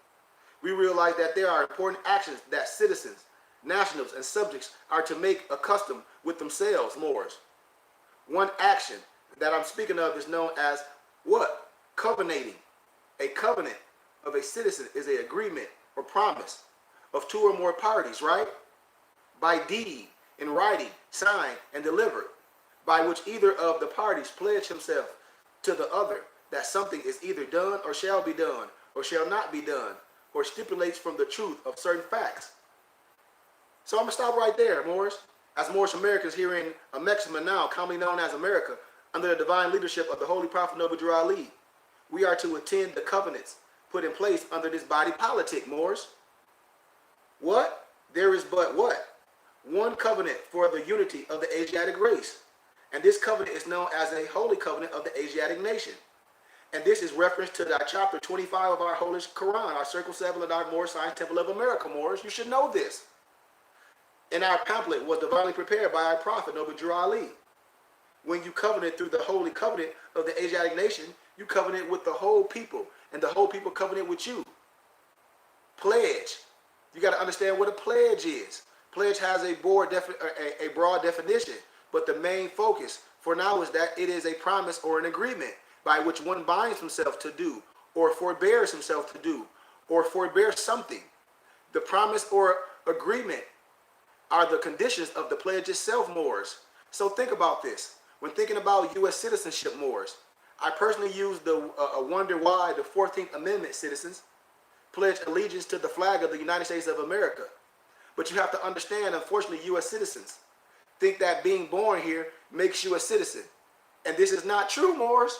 S1: we realize that there are important actions that citizens, nationals, and subjects are to make a custom with themselves, Moors. One action that I'm speaking of is known as what? Covenanting. A covenant of a citizen is an agreement or promise of 2 or more parties, right? By deed, in writing, signed, and delivered, by which either of the parties pledge himself to the other that something is either done or shall be done or shall not be done, or stipulates from the truth of certain facts. So I'm going to stop right there, Moors. As Moorish Americans here in Mexico now, commonly known as America, under the divine leadership of the Holy Prophet Noble Ali, we are to attend the covenants put in place under this body politic, Moors. What? There is but what? one covenant for the unity of the Asiatic race. And this covenant is known as a holy covenant of the Asiatic nation. And this is reference to the chapter 25 of our Holy Quran, our Circle 7 of our Moorish Science Temple of America, Moors. You should know this. And our pamphlet was divinely prepared by our prophet, Noble Drew Ali. When you covenant through the holy covenant of the Asiatic nation, you covenant with the whole people, and the whole people covenant with you. Pledge. You got to understand what a pledge is. Pledge has a broad definition, but the main focus for now is that it is a promise or an agreement by which one binds himself to do, or forbears himself to do, or forbears something. The promise or agreement are the conditions of the pledge itself, Moors. So think about this. When thinking about U.S. citizenship, Moors, I personally use the wonder why the 14th Amendment citizens pledge allegiance to the flag of the United States of America. But you have to understand, unfortunately, U.S. citizens think that being born here makes you a citizen. And this is not true, Moors.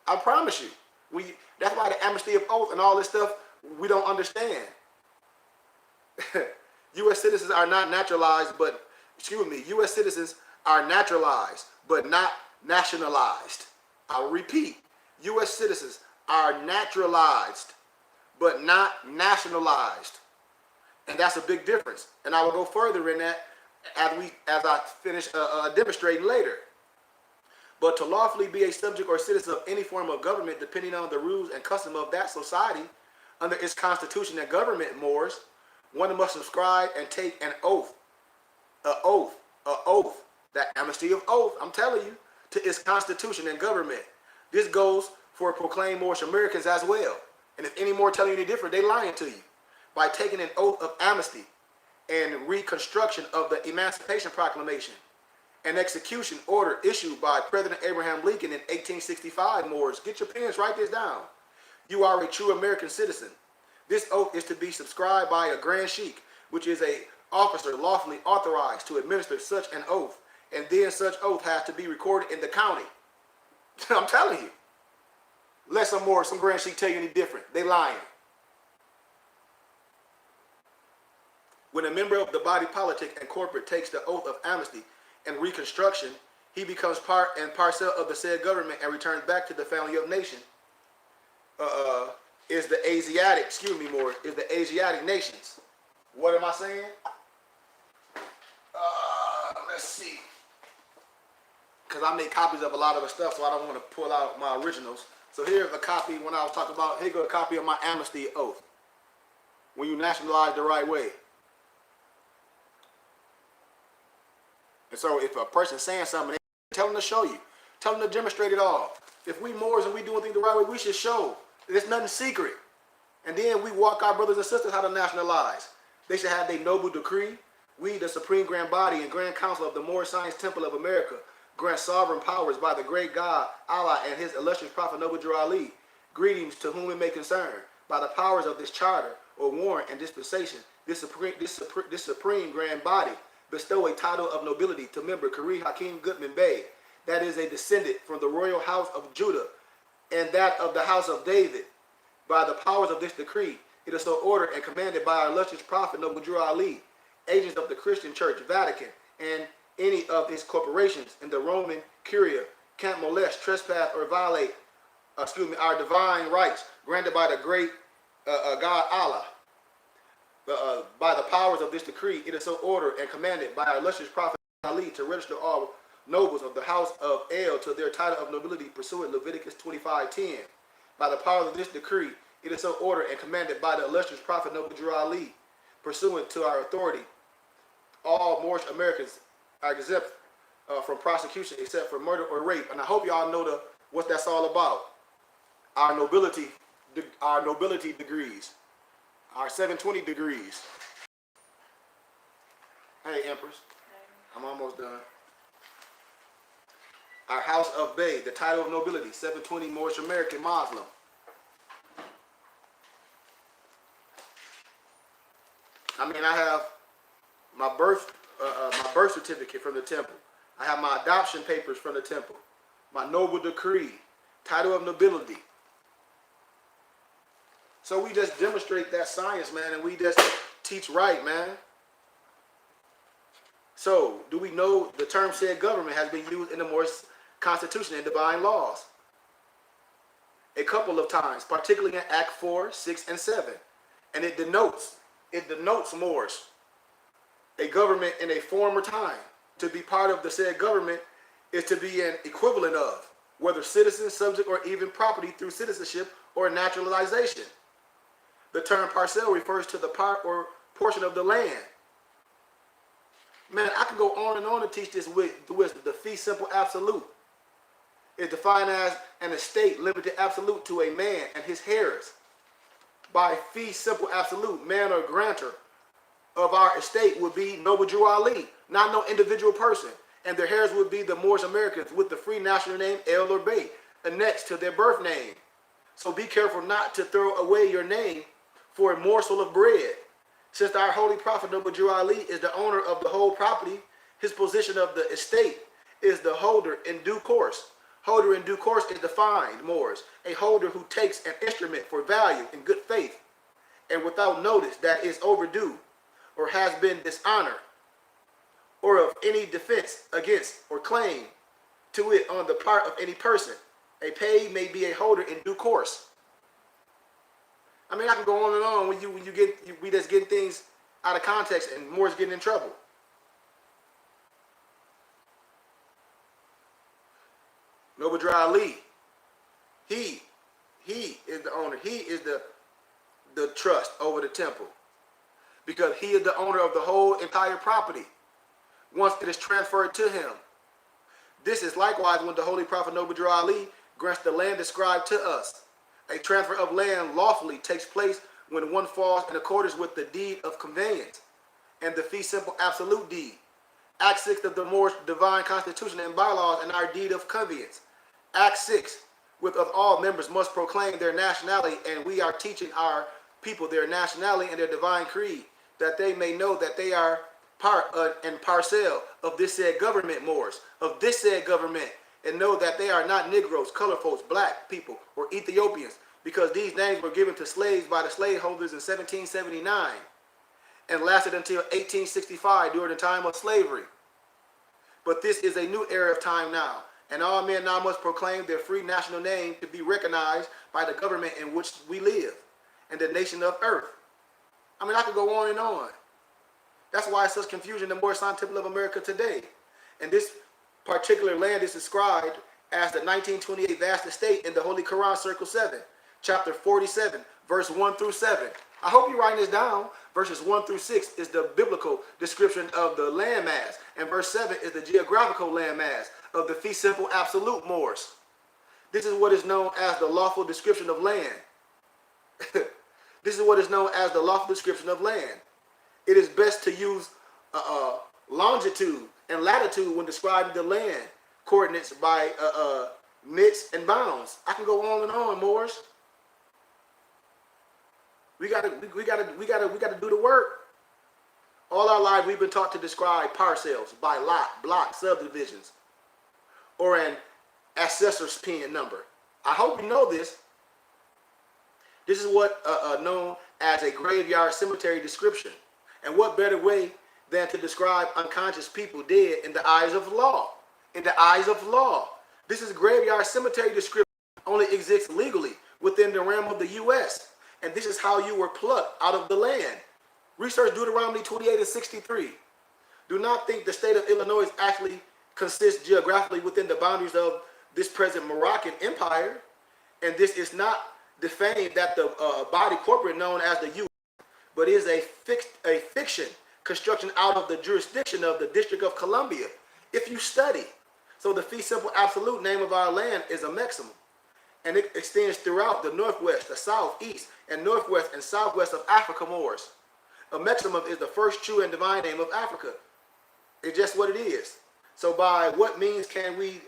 S1: I promise you. That's why the amnesty of oath and all this stuff, we don't understand. U.S. citizens are not naturalized, but, U.S. citizens are naturalized, but not nationalized. I'll repeat. U.S. citizens are naturalized, but not nationalized. And that's a big difference. And I will go further in that as I finish demonstrating later. But to lawfully be a subject or citizen of any form of government, depending on the rules and custom of that society, under its constitution and government, Moors, one must subscribe and take an oath, that amnesty of oath, I'm telling you, to its constitution and government. This goes for proclaimed Moorish Americans as well. And if any more tell you any different, they lying to you. By taking an oath of amnesty and reconstruction of the Emancipation Proclamation, an execution order issued by President Abraham Lincoln in 1865, Moors. Get your pens, write this down. You are a true American citizen. This oath is to be subscribed by a Grand Sheik, which is a officer lawfully authorized to administer such an oath, and then such oath has to be recorded in the county. I'm telling you. Let some Grand Sheik tell you any different. They lying. When a member of the body politic and corporate takes the oath of amnesty and reconstruction, he becomes part and parcel of the said government and returns back to the family of nation. Is the Asiatic nations. What am I saying? Let's see. Because I make copies of a lot of the stuff, so I don't want to pull out my originals. So here's a copy when I was talking about, here go a copy of my amnesty oath. When you nationalize the right way. And so if a person's saying something, tell them to show you. Tell them to demonstrate it all. If we Moors and we doing things the right way, we should show. There's nothing secret. And then we walk our brothers and sisters how to nationalize. They should have their noble decree. We, the Supreme Grand Body and Grand Council of the Moorish Science Temple of America, grant sovereign powers by the great God, Allah, and his illustrious prophet, Noble Drew Ali. Greetings to whom it may concern. By the powers of this charter, or warrant and dispensation, this Supreme Grand Body bestow a title of nobility to member Kari Hakim Goodman Bey, that is a descendant from the royal house of Judah, and that of the house of David. By the powers of this decree, it is so ordered and commanded by our illustrious prophet, Noble Drew Ali, agents of the Christian Church, Vatican, and any of its corporations in the Roman Curia, can't molest, trespass, or violate, our divine rights granted by the great God Allah. By the powers of this decree, it is so ordered and commanded by our illustrious prophet Ali to register all nobles of the house of El to their title of nobility pursuant Leviticus 25:10. By the powers of this decree, it is so ordered and commanded by the illustrious prophet Noble Drew Ali, pursuant to our authority, all Moorish Americans are exempt from prosecution except for murder or rape. And I hope y'all know what that's all about. Our nobility degrees. Our 720 degrees. Hey, Empress. I'm almost done. Our House of Bey, the title of nobility, 720 Moorish American Muslim. I mean, I have my birth certificate from the temple. I have my adoption papers from the temple. My noble decree, title of nobility. So we just demonstrate that science, man, and we just teach right, man. So, do we know the term said government has been used in the Moorish Constitution and divine laws a couple of times, particularly in Act 4, 6, and 7. And it denotes Moors, a government in a former time. To be part of the said government is to be an equivalent of, whether citizen, subject, or even property through citizenship or naturalization. The term parcel refers to the part or portion of the land. Man, I can go on and on to teach this with the wisdom. The fee simple absolute is defined as an estate limited absolute to a man and his heirs. By fee simple absolute, man or grantor of our estate would be Noble Drew Ali, not no individual person. And their heirs would be the Moorish Americans with the free national name El or Bey annexed to their birth name. So be careful not to throw away your name for a morsel of bread. Since our holy prophet Noble Drew Ali is the owner of the whole property, his position of the estate is the holder in due course. Holder in due course is defined, Moors, a holder who takes an instrument for value in good faith and without notice that is overdue or has been dishonored, or of any defense against or claim to it on the part of any person. A paid may be a holder in due course. I mean, I can go on and on we just get things out of context and Moors getting in trouble. Noble Drew Ali, he is the owner. He is the trust over the temple, because he is the owner of the whole entire property once it is transferred to him. This is likewise when the Holy Prophet Noble Drew Ali grants the land described to us. A transfer of land lawfully takes place when one falls in accordance with the deed of conveyance and the fee simple absolute deed. Act 6 of the Moorish divine constitution and bylaws and our deed of conveyance. Act 6, with of all members must proclaim their nationality, and we are teaching our people their nationality and their divine creed, that they may know that they are part and parcel of this said government, Moors, of this said government, and know that they are not Negroes, colored folks, black people, or Ethiopians, because these names were given to slaves by the slaveholders in 1779 and lasted until 1865 during the time of slavery. But this is a new era of time now, and all men now must proclaim their free national name to be recognized by the government in which we live and the nation of earth. I mean, I could go on and on. That's why it's such confusion in the Moorish Sun Temple of America today. And this particular land is described as the 1928 vast estate in the Holy Quran, Circle 7, chapter 47, verse 1 through 7. I hope you're writing this down. Verses 1 through 6 is the biblical description of the landmass, and verse 7 is the geographical landmass of the fee simple absolute Moors. This is what is known as the lawful description of land. This is what is known as the lawful description of land. It is best to use longitude and latitude when describing the land coordinates by midts and bounds. I can go on and on, Moors. We gotta do the work. All our life we've been taught to describe parcels by lot, block, subdivisions, or an assessor's pin number. I hope you know this. This is what known as a graveyard cemetery description. And what better way than to describe unconscious people dead in the eyes of law? In the eyes of law. This is graveyard cemetery description only exists legally within the realm of the U.S. And this is how you were plucked out of the land. Research Deuteronomy 28 and 63. Do not think the state of Illinois actually consists geographically within the boundaries of this present Moroccan Empire. And this is not the fame that the body corporate known as the U.S., but is a fiction construction out of the jurisdiction of the District of Columbia. If you study, so the fee simple absolute name of our land is a maximum, and it extends throughout the northwest, the south, east, and northwest and southwest of Africa, Moors. A maximum is the first true and divine name of Africa. It's just what it is. So by what means can we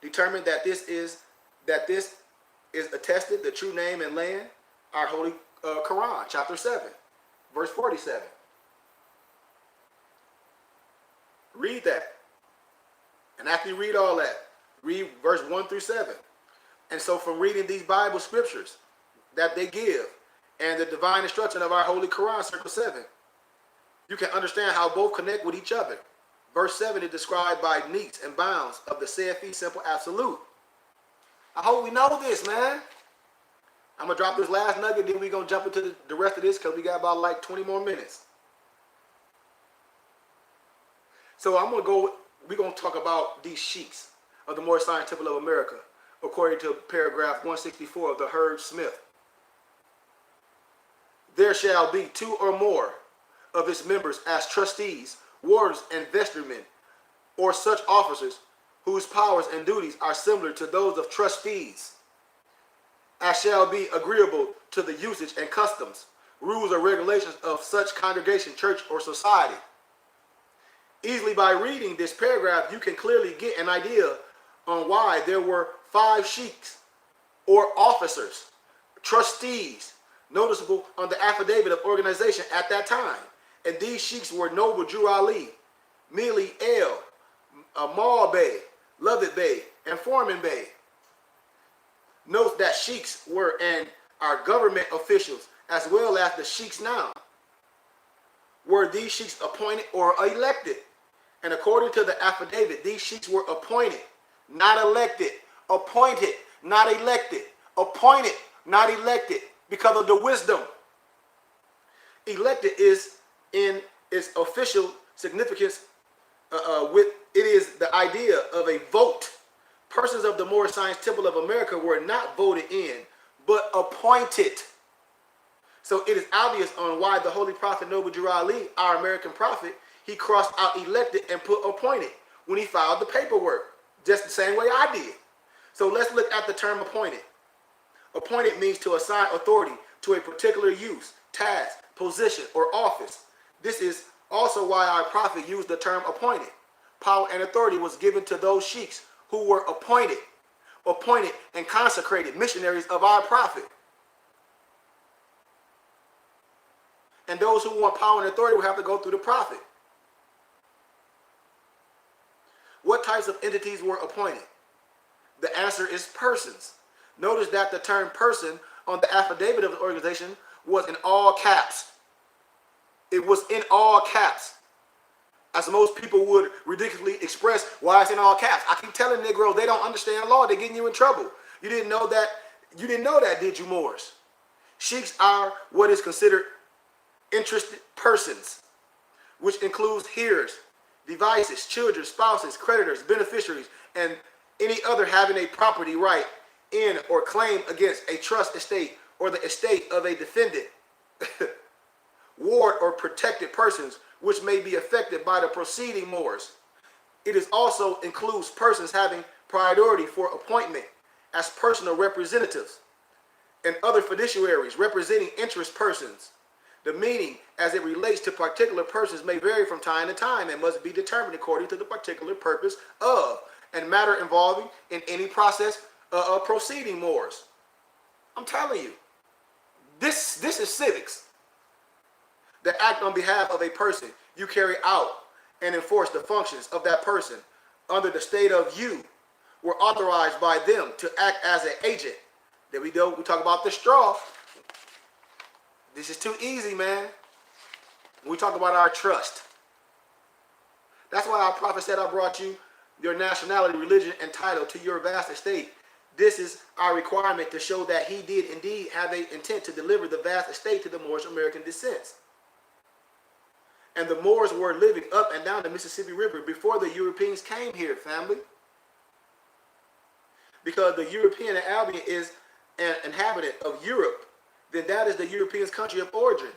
S1: determine that this is attested, the true name and land? Our holy Quran, chapter 7, verse 47. Read that. And after you read all that, read verse 1 through 7. And so from reading these Bible scriptures that they give and the divine instruction of our holy Quran, circle 7, you can understand how both connect with each other. Verse 7 is described by needs and bounds of the said fee simple absolute. I hope we know this, man. I'm going to drop this last nugget, then we're going to jump into the rest of this because we got about like 20 more minutes. So we're going to talk about these sheiks of the Moorish Science Temple of America, according to paragraph 164 of the Heard Smith. There shall be 2 or more of its members as trustees, wardens, and vestrymen, or such officers whose powers and duties are similar to those of trustees, as shall be agreeable to the usage and customs, rules, or regulations of such congregation, church, or society. Easily by reading this paragraph, you can clearly get an idea on why there were 5 sheiks, or officers, trustees, noticeable on the affidavit of organization at that time. And these sheiks were Noble Drew Ali, Mealy El, Amal Bey, Lovett Bey, and Foreman Bey. Note that sheiks were and are government officials, as well as the sheiks now. Were these sheiks appointed or elected? And according to the affidavit, these sheiks were appointed, not elected. Appointed, not elected. Appointed, not elected, because of the wisdom. Elected is in its official significance it is the idea of a vote. Persons of the Moorish Science Temple of America were not voted in, but appointed. So it is obvious on why the Holy Prophet Noble Drew Ali, our American prophet, he crossed out elected and put appointed when he filed the paperwork, just the same way I did. So let's look at the term appointed. Appointed means to assign authority to a particular use, task, position, or office. This is also why our prophet used the term appointed. Power and authority was given to those sheiks who were appointed and consecrated missionaries of our prophet. And those who want power and authority will have to go through the prophet. What types of entities were appointed? The answer is persons. Notice that the term person on the affidavit of the organization was in all caps. It was in all caps. As most people would ridiculously express why it's in all caps. I keep telling Negroes they don't understand law. They're getting you in trouble. You didn't know that. You didn't know that, did you, Moors? Sheiks are what is considered interested persons, which includes hearers, devices, children, spouses, creditors, beneficiaries, and any other having a property right in or claim against a trust estate or the estate of a defendant, ward or protected persons which may be affected by the proceeding Moors. It is also includes persons having priority for appointment as personal representatives and other fiduciaries representing interest persons. The meaning as it relates to particular persons may vary from time to time and must be determined according to the particular purpose of and matter involving in any process of proceeding Moors. I'm telling you, this is civics. The act on behalf of a person, you carry out and enforce the functions of that person under the state of you were authorized by them to act as an agent. There we go. We talk about the straw. This is too easy, man. We talk about our trust. That's why our prophet said, I brought you your nationality, religion, and title to your vast estate. This is our requirement to show that he did indeed have an intent to deliver the vast estate to the Moorish American descents. And the Moors were living up and down the Mississippi River before the Europeans came here, family. Because the European Albion is an inhabitant of Europe, then that is the European's country of origin.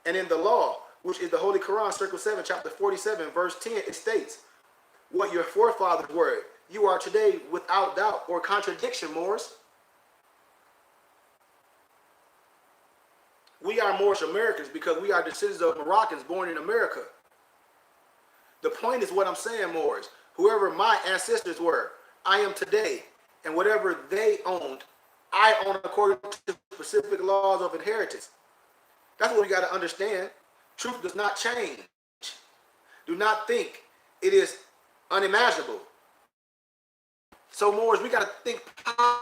S1: And in the law, which is the Holy Quran, Circle 7, chapter 47, verse 10, it states, what your forefathers were, you are today without doubt or contradiction, Moors. We are Moorish Americans because we are descendants of Moroccans born in America. The point is what I'm saying, Moors. Whoever my ancestors were, I am today. And whatever they owned, I own according to specific laws of inheritance. That's what we got to understand. Truth does not change. Do not think it is unimaginable. So, Moors, we got to think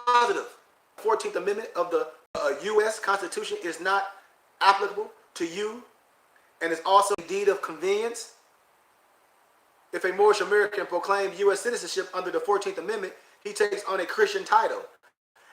S1: positive. 14th Amendment of the U.S. Constitution is not applicable to you, and it's also a deed of convenience. If a Moorish American proclaimed U.S. citizenship under the 14th Amendment, he takes on a Christian title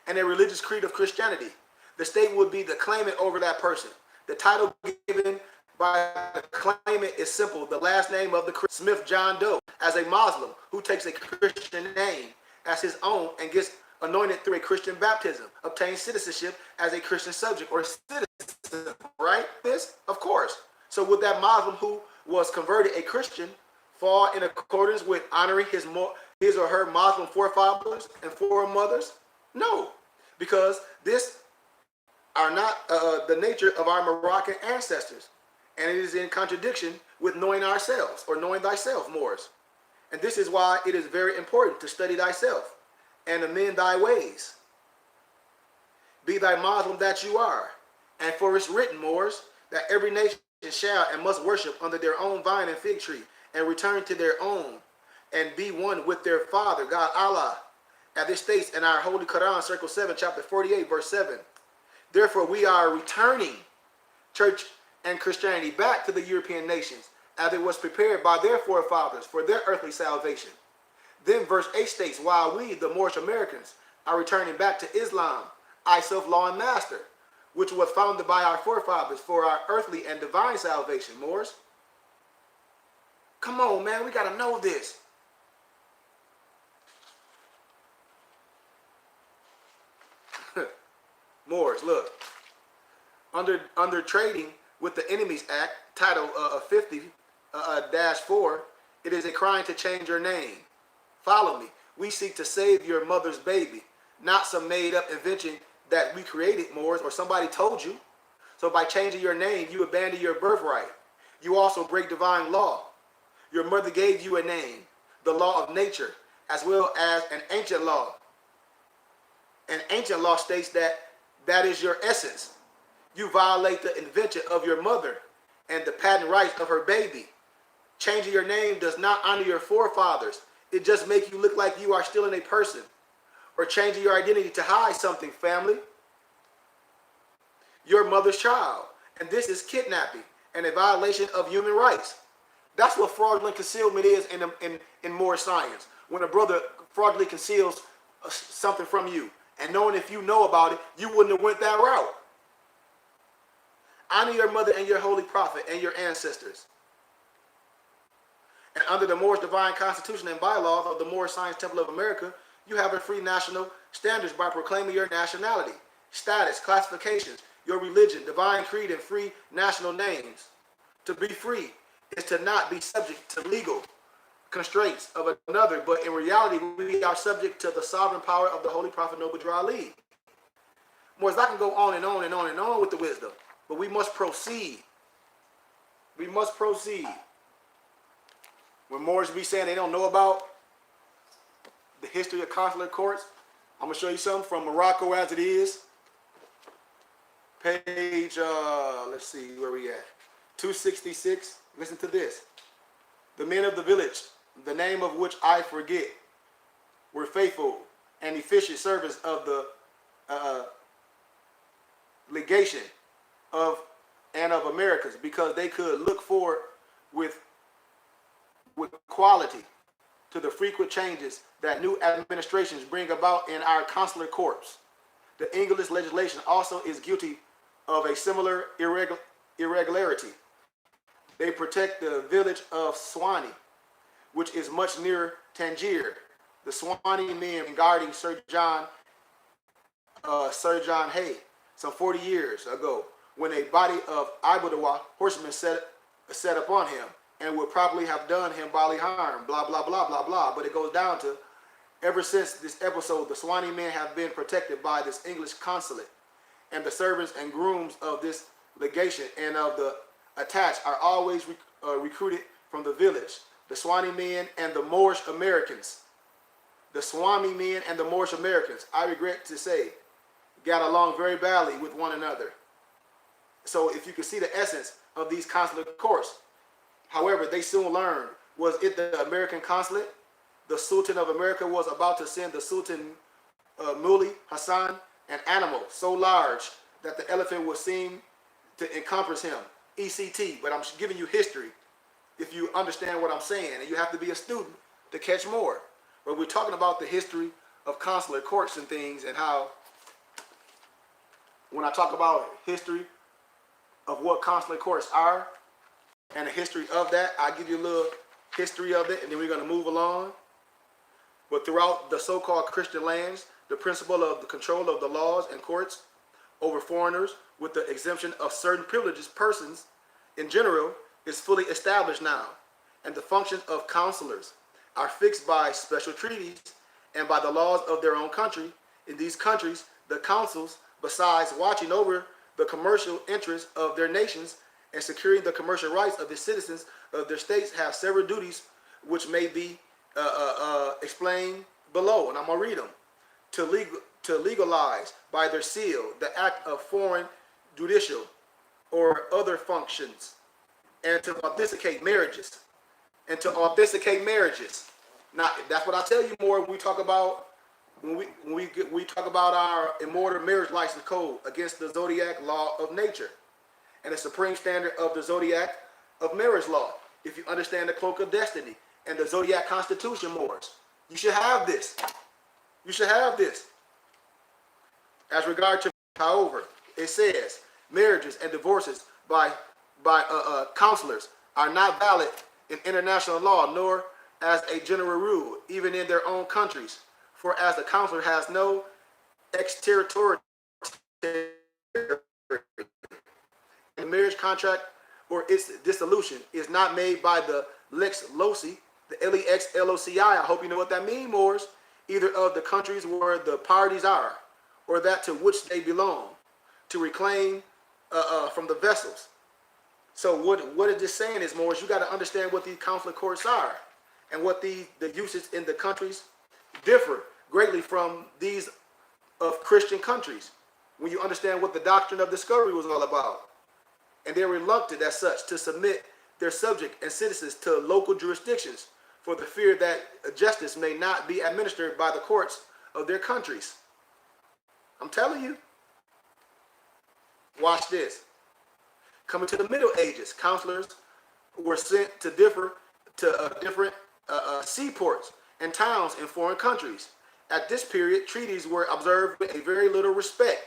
S1: and a religious creed of Christianity. The state would be the claimant over that person. The title given by the claimant is simple: the last name of the Smith John Doe. As a Muslim who takes a Christian name as his own and gets anointed through a Christian baptism, obtains citizenship as a Christian subject or citizen, right? This, of course. So would that Muslim who was converted a Christian fall in accordance with honoring his or her Muslim forefathers and foremothers? No, because this are not the nature of our Moroccan ancestors, and it is in contradiction with knowing ourselves, or knowing thyself, Moors. And this is why it is very important to study thyself and amend thy ways. Be thy Muslim that you are, and for it's written, Moors, that every nation shall and must worship under their own vine and fig tree, and return to their own, and be one with their Father, God Allah. As this states in our Holy Quran, Circle 7, chapter 48, verse 7. Therefore, we are returning church and Christianity back to the European nations, as it was prepared by their forefathers for their earthly salvation. Then verse 8 states, while we, the Moorish Americans, are returning back to Islam, I self-law and master, which was founded by our forefathers for our earthly and divine salvation, Moors. Come on, man, we got to know this. Moors, look. Under trading with the Enemies Act, Title 50-4, it is a crime to change your name. Follow me. We seek to save your mother's baby, not some made-up invention that we created, Moors, or somebody told you. So by changing your name, you abandon your birthright. You also break divine law. Your mother gave you a name, the law of nature, as well as an ancient law. An ancient law states that that is your essence. You violate the invention of your mother and the patent rights of her baby. Changing your name does not honor your forefathers. It just makes you look like you are still in a person. Or changing your identity to hide something, family. Your mother's child. And this is kidnapping and a violation of human rights. That's what fraudulent concealment is in Moorish science. When a brother fraudulently conceals something from you, and knowing if you know about it, you wouldn't have went that route. Honor your mother and your holy prophet and your ancestors. And under the Moorish divine constitution and bylaws of the Moorish Science Temple of America, you have a free national standards by proclaiming your nationality, status, classifications, your religion, divine creed, and free national names. To be free is to not be subject to legal constraints of another, but in reality, we are subject to the sovereign power of the Holy Prophet Noble Drew Ali. Moors, I can go on and on and on and on with the wisdom, but we must proceed. We must proceed. When Moors be saying they don't know about the history of consular courts, I'm going to show you something from Morocco as it is. Page, let's see where we at. 266. Listen to this. The men of the village, the name of which I forget, were faithful and efficient servants of the legation of Americas, because they could look forward with quality to the frequent changes that new administrations bring about in our consular corps. The English legislation also is guilty of a similar irregularity. They protect the village of Swani, which is much nearer Tangier. The Swani men guarding Sir John Hay some 40 years ago, when a body of Ibadawa horsemen set upon him and would probably have done him bodily harm, blah, blah, blah, blah, blah. But it goes down to, ever since this episode, the Swani men have been protected by this English consulate, and the servants and grooms of this legation and of the attached are always recruited from the village. The Swani men and the Moorish Americans. The Swami men and the Moorish Americans, I regret to say, got along very badly with one another. So if you can see the essence of these consular courts, however, they soon learned, was it the American consulate? The Sultan of America was about to send the Sultan Muli Hassan an animal so large that the elephant would seem to encompass him. ECT, but I'm giving you history. if you understand what I'm saying, and you have to be a student to catch more. But we're talking about the history of consular courts and things, and how when I talk about history of what consular courts are and the history of that, I'll give you a little history of it, and then we're going to move along. But throughout the so-called Christian lands, the principle of the control of the laws and courts over foreigners, with the exemption of certain privileged persons in general, is fully established now, and the functions of counselors are fixed by special treaties and by the laws of their own country. In these countries, the councils, besides watching over the commercial interests of their nations and securing the commercial rights of the citizens of their states, have several duties which may be explained below, and I'm going to read them. To legalize by their seal the act of foreign judicial or other functions, and to authenticate marriages. Now, that's what I tell you more when we talk about we talk about our immortal marriage license code against the zodiac law of nature and the supreme standard of the zodiac of marriage law. If you understand the cloak of destiny and the zodiac constitution, Moors, you should have this. You should have this. As regard to, however, it says marriages and divorces by counselors are not valid in international law, nor as a general rule, even in their own countries. For as the counselor has no exterritorial the marriage contract or its dissolution is not made by the lex loci, the LEXLOCI. I hope you know what that means, Moors. Either of the countries where the parties are, or that to which they belong, to reclaim from the vessels. So what is this saying is, Moors, you got to understand what these consular courts are, and what the uses in the countries differ greatly from these of Christian countries. When you understand what the doctrine of discovery was all about, and they're reluctant as such to submit their subject and citizens to local jurisdictions for the fear that justice may not be administered by the courts of their countries. I'm telling you. Watch this. Coming to the Middle Ages, counselors were sent to different seaports and towns in foreign countries. At this period, treaties were observed with a very little respect.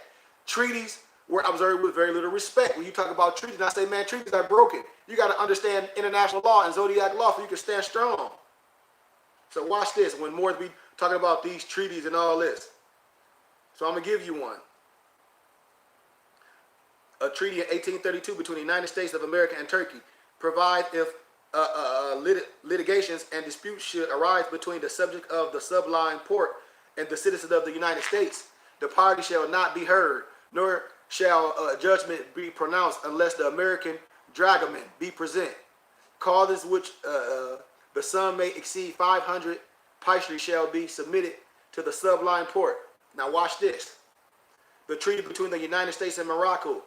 S1: Treaties were observed with very little respect. When you talk about treaties, and I say, man, treaties are broken. You got to understand international law and zodiac law so you can stand strong. So watch this. When more be talking about these treaties and all this. So I'm going to give you one. A treaty in 1832 between the United States of America and Turkey provides if litigations and disputes should arise between the subject of the subline port and the citizens of the United States, the party shall not be heard, nor shall judgment be pronounced unless the American dragoman be present. Causes which the sum may exceed 500 piastres shall be submitted to the subline port. Now watch this. The treaty between the United States and Morocco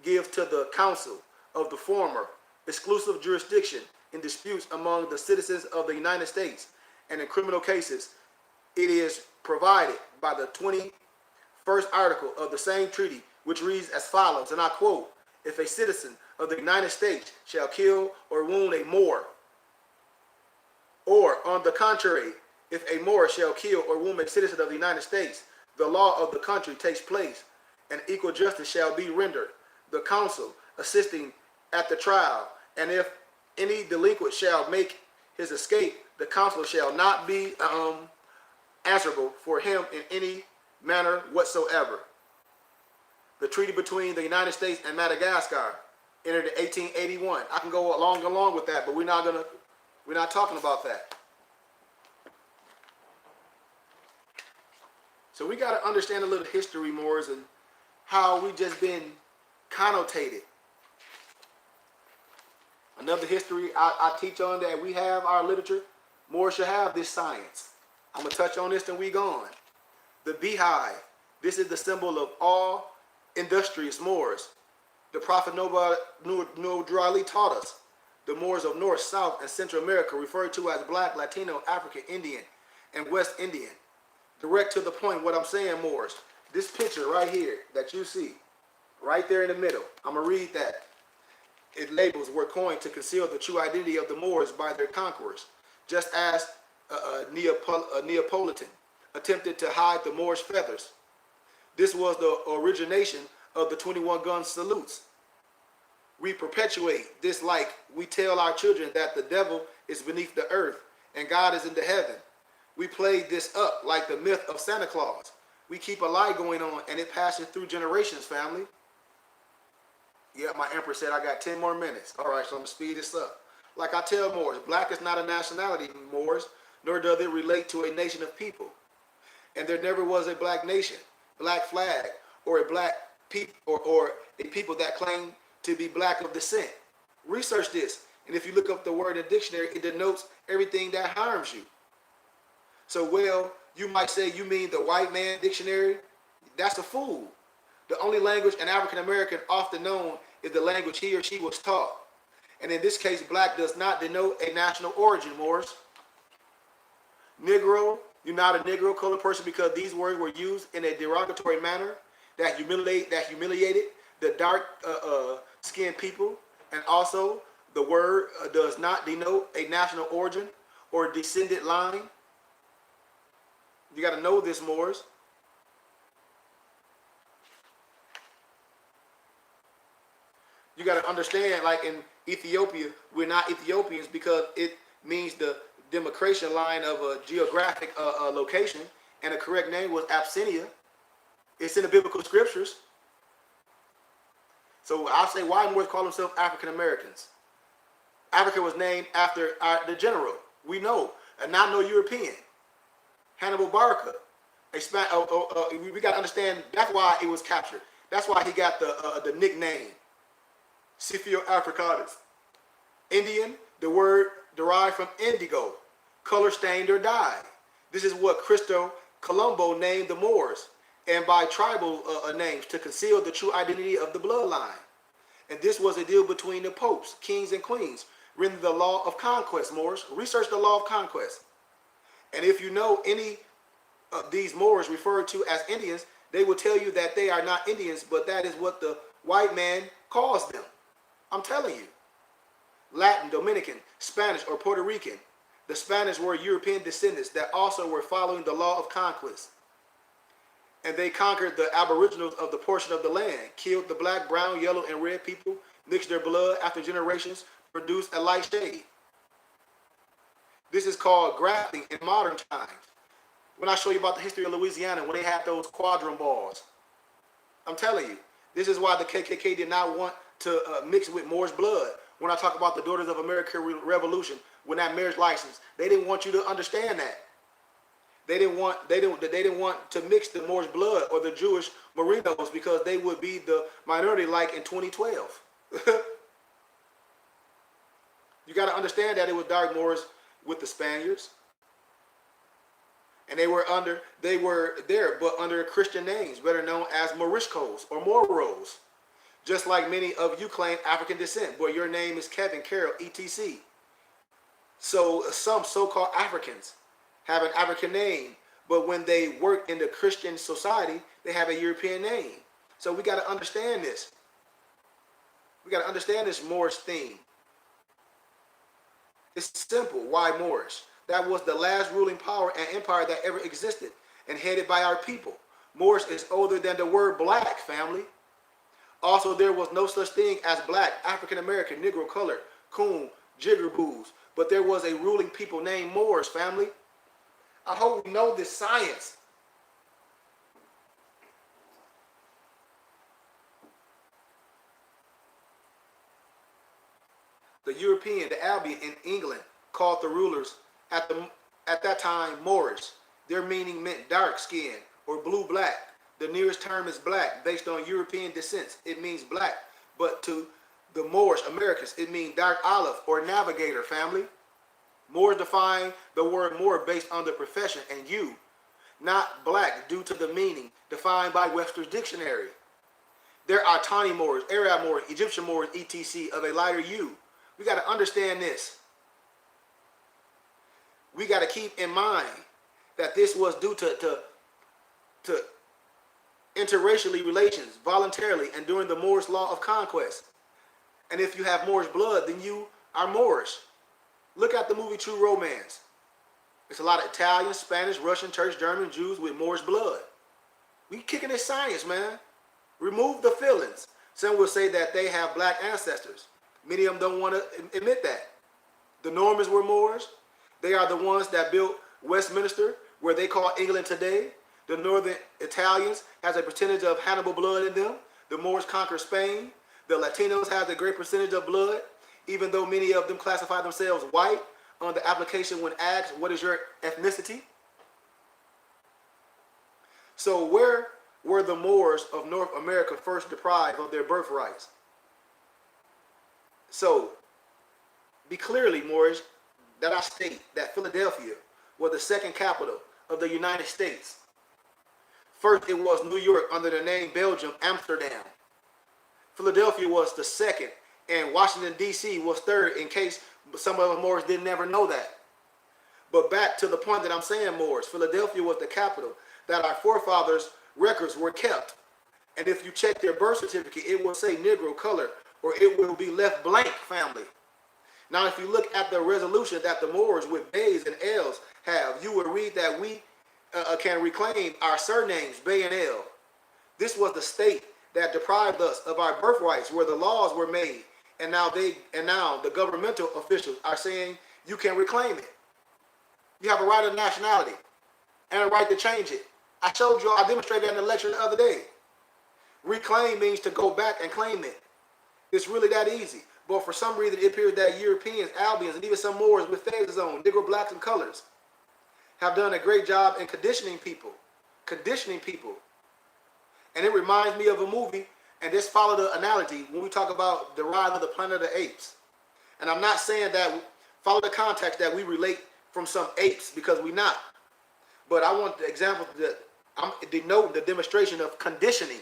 S1: gives to the council of the former exclusive jurisdiction in disputes among the citizens of the United States, and in criminal cases it is provided by the 21st article of the same treaty, which reads as follows, and I quote, if a citizen of the United States shall kill or wound a Moor, or on the contrary, if a Moor shall kill or wound a citizen of the United States, the law of the country takes place, and equal justice shall be rendered, the council assisting at the trial, and if any delinquent shall make his escape, the council shall not be answerable for him in any manner whatsoever. The treaty between the United States and Madagascar entered in 1881. I can go along with that, but we're not talking about that. So we got to understand a little history, Moors, and how we just been connotated. Another history I teach on that we have our literature, Moors should have this science. I'm going to touch on this and we gone. The beehive. This is the symbol of all industrious Moors. The Prophet Noor taught us. The Moors of North, South, and Central America, referred to as Black, Latino, African, Indian, and West Indian. Direct to the point what I'm saying, Moors. This picture right here that you see, right there in the middle, I'm going to read that. labels were coined to conceal the true identity of the Moors by their conquerors, just as Neapolitan attempted to hide the Moorish feathers. This was the origination of the 21 gun salutes. We perpetuate this like we tell our children that the devil is beneath the earth and God is in the heaven. We play this up like the myth of Santa Claus. We keep a lie going on and it passes through generations, family. Yeah, my emperor said I got 10 more minutes. All right, so I'm going to speed this up. Like I tell Moors, black is not a nationality, Moors, nor does it relate to a nation of people. And there never was a black nation, black flag, or a black people, or a people that claim to be black of descent. Research this, and if you look up the word in the dictionary, it denotes everything that harms you. So, well, you might say you mean the white man dictionary. That's a fool. The only language an African American often known is the language he or she was taught. And in this case, black does not denote a national origin, Moors. Negro, you're not a Negro colored person because these words were used in a derogatory manner that humiliated the dark skinned people. And also, the word does not denote a national origin or descendant line. You got to know this, Moors. You got to understand, like in Ethiopia, we're not Ethiopians because it means the demarcation line of a geographic location, and the correct name was Abyssinia. It's in the biblical scriptures. So I'll say why Moors call themselves African Americans. Africa was named after the general. We know, and not no European. Hannibal Barca. We got to understand that's why it was captured. That's why he got the nickname Scipio Africanus. Indian, the word derived from indigo, color stained or dyed. This is what Cristo Colombo named the Moors, and by tribal names to conceal the true identity of the bloodline. And this was a deal between the popes, kings, and queens, written the law of conquest, Moors. Research the law of conquest. And if you know any of these Moors referred to as Indians, they will tell you that they are not Indians, but that is what the white man calls them. I'm telling you. Latin, Dominican, Spanish, or Puerto Rican. The Spanish were European descendants that also were following the law of conquest. And they conquered the aboriginals of the portion of the land, killed the black, brown, yellow, and red people, mixed their blood after generations, produced a light shade. This is called grafting in modern times. When I show you about the history of Louisiana, when they had those quadrant balls, I'm telling you, this is why the KKK did not want to mix with Moorish blood. When I talk about the Daughters of America Revolution, when that marriage license, they didn't want you to understand that. They didn't want to mix the Moorish blood or the Jewish Merinos because they would be the minority like in 2012. You got to understand that it was dark Moors with the Spaniards. And they were there, but under Christian names, better known as Moriscos or Moros. Just like many of you claim African descent, but your name is Kevin, Carol, etc. So some so-called Africans have an African name, but when they work in the Christian society, they have a European name. So we got to understand this. We got to understand this Moorish theme. It's simple. Why Moorish? That was the last ruling power and empire that ever existed and headed by our people. Moorish is older than the word black, family. Also, there was no such thing as black, African American, Negro, color, coon, jiggerboos, but there was a ruling people named Moors, family. I hope we know this science. The European, the Albion in England, called the rulers at that time Moorish. Their meaning meant dark skin or blue-black. The nearest term is black, based on European descent. It means black. But to the Moorish Americans, it means dark olive or navigator, family. Moors define the word Moor based on the profession and you, not black due to the meaning defined by Webster's dictionary. There are tawny Moors, Arab Moors, Egyptian Moors, etc. of a lighter hue. We got to understand this. We got to keep in mind that this was due to interracial relations voluntarily and during the Moorish law of conquest. And if you have Moorish blood, then you are Moorish. Look at the movie True Romance. It's a lot of Italian, Spanish, Russian, Turkish, German, Jews with Moorish blood. We kicking this science, man. Remove the feelings. Some will say that they have black ancestors. Many of them don't want to admit that. The Normans were Moors. They are the ones that built Westminster, where they call England today. The northern Italians has a percentage of Hannibal blood in them. The Moors conquered Spain. The Latinos have a great percentage of blood, even though many of them classify themselves white on the application when asked, what is your ethnicity? So where were the Moors of North America first deprived of their birthrights? So, be clearly, Moorish, that I state that Philadelphia was the second capital of the United States. First, it was New York under the name Belgium, Amsterdam. Philadelphia was the second, and Washington, D.C. was third, in case some of the Moors didn't ever know that. But back to the point that I'm saying, Moors, Philadelphia was the capital that our forefathers' records were kept. And if you check their birth certificate, it will say Negro, color, or it will be left blank, family. Now, if you look at the resolution that the Moors with Bays and L's have, you will read that we can reclaim our surnames, Bay and L. This was the state that deprived us of our birthrights, where the laws were made, and now the governmental officials are saying you can reclaim it. You have a right of nationality and a right to change it. I showed you, I demonstrated that in the lecture the other day. Reclaim means to go back and claim it. It's really that easy. But for some reason, it appears that Europeans, Albions, and even some Moors with phases on, Negro, blacks, and colors, have done a great job in conditioning people. And it reminds me of a movie, and this follow the analogy when we talk about the rise of the Planet of the Apes. And I'm not saying that, follow the context that we relate from some apes, because we're not. But I want the example to denote the demonstration of conditioning.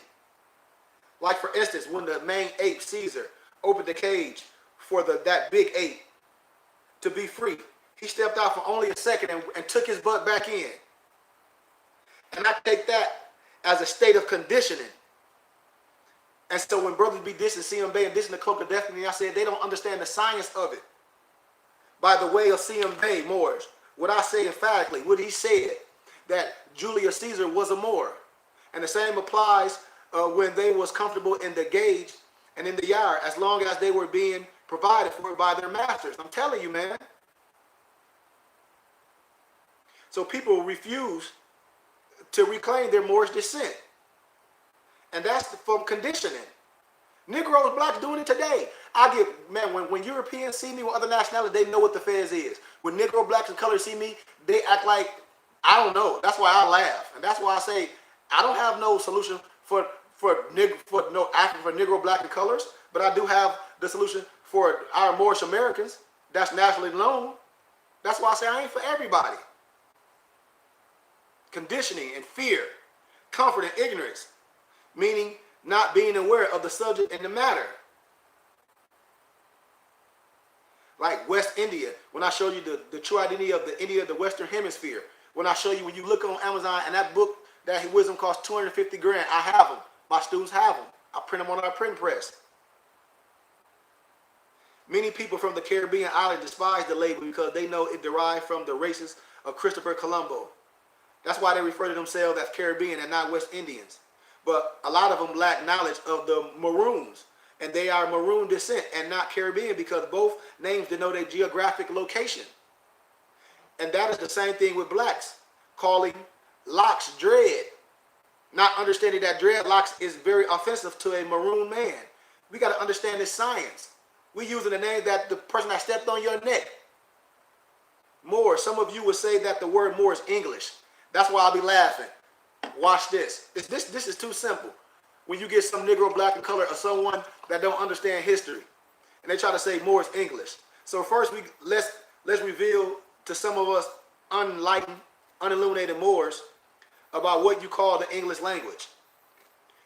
S1: Like, for instance, when the main ape, Caesar, opened the cage for that big ape to be free, he stepped out for only a second and took his butt back in. And I take that as a state of conditioning. And so when brothers be dissing C.M. Bay and dissing the Cloak of Destiny, I said they don't understand the science of it. By the way of C.M. Bay, Moors, what I say emphatically, what he said, that Julius Caesar was a Moor. And the same applies when they was comfortable in the gauge and in the yard, as long as they were being provided for by their masters. I'm telling you, man. So people refuse to reclaim their Moorish descent. And that's from conditioning. Negroes, blacks doing it today. When Europeans see me with other nationalities, they know what the fez is. When Negro, blacks, and colors see me, they act like, I don't know. That's why I laugh. And that's why I say, I don't have no solution for Negro, black, and colors, but I do have the solution for our Moorish Americans that's nationally known. That's why I say I ain't for everybody. Conditioning and fear, comfort and ignorance, meaning not being aware of the subject and the matter. Like West India, when I show you the true identity of the India of the Western Hemisphere, when I show you, when you look on Amazon and that book, that wisdom costs 250 grand, I have them. My students have them. I print them on our print press. Many people from the Caribbean island despise the label because they know it derived from the races of Christopher Colombo. That's why they refer to themselves as Caribbean and not West Indians. But a lot of them lack knowledge of the Maroons, and they are Maroon descent and not Caribbean, because both names denote a geographic location. And that is the same thing with blacks, calling locks dread, not understanding that dreadlocks is very offensive to a Maroon man. We got to understand this science. We're using the name that the person that stepped on your neck. Moor, some of you would say that the word Moor is English. That's why I'll be laughing. Watch this. This is too simple. When you get some Negro, black, and color, or someone that don't understand history, and they try to say Moor is English. So first, let's reveal to some of us unenlightened, unilluminated Moors about what you call the English language.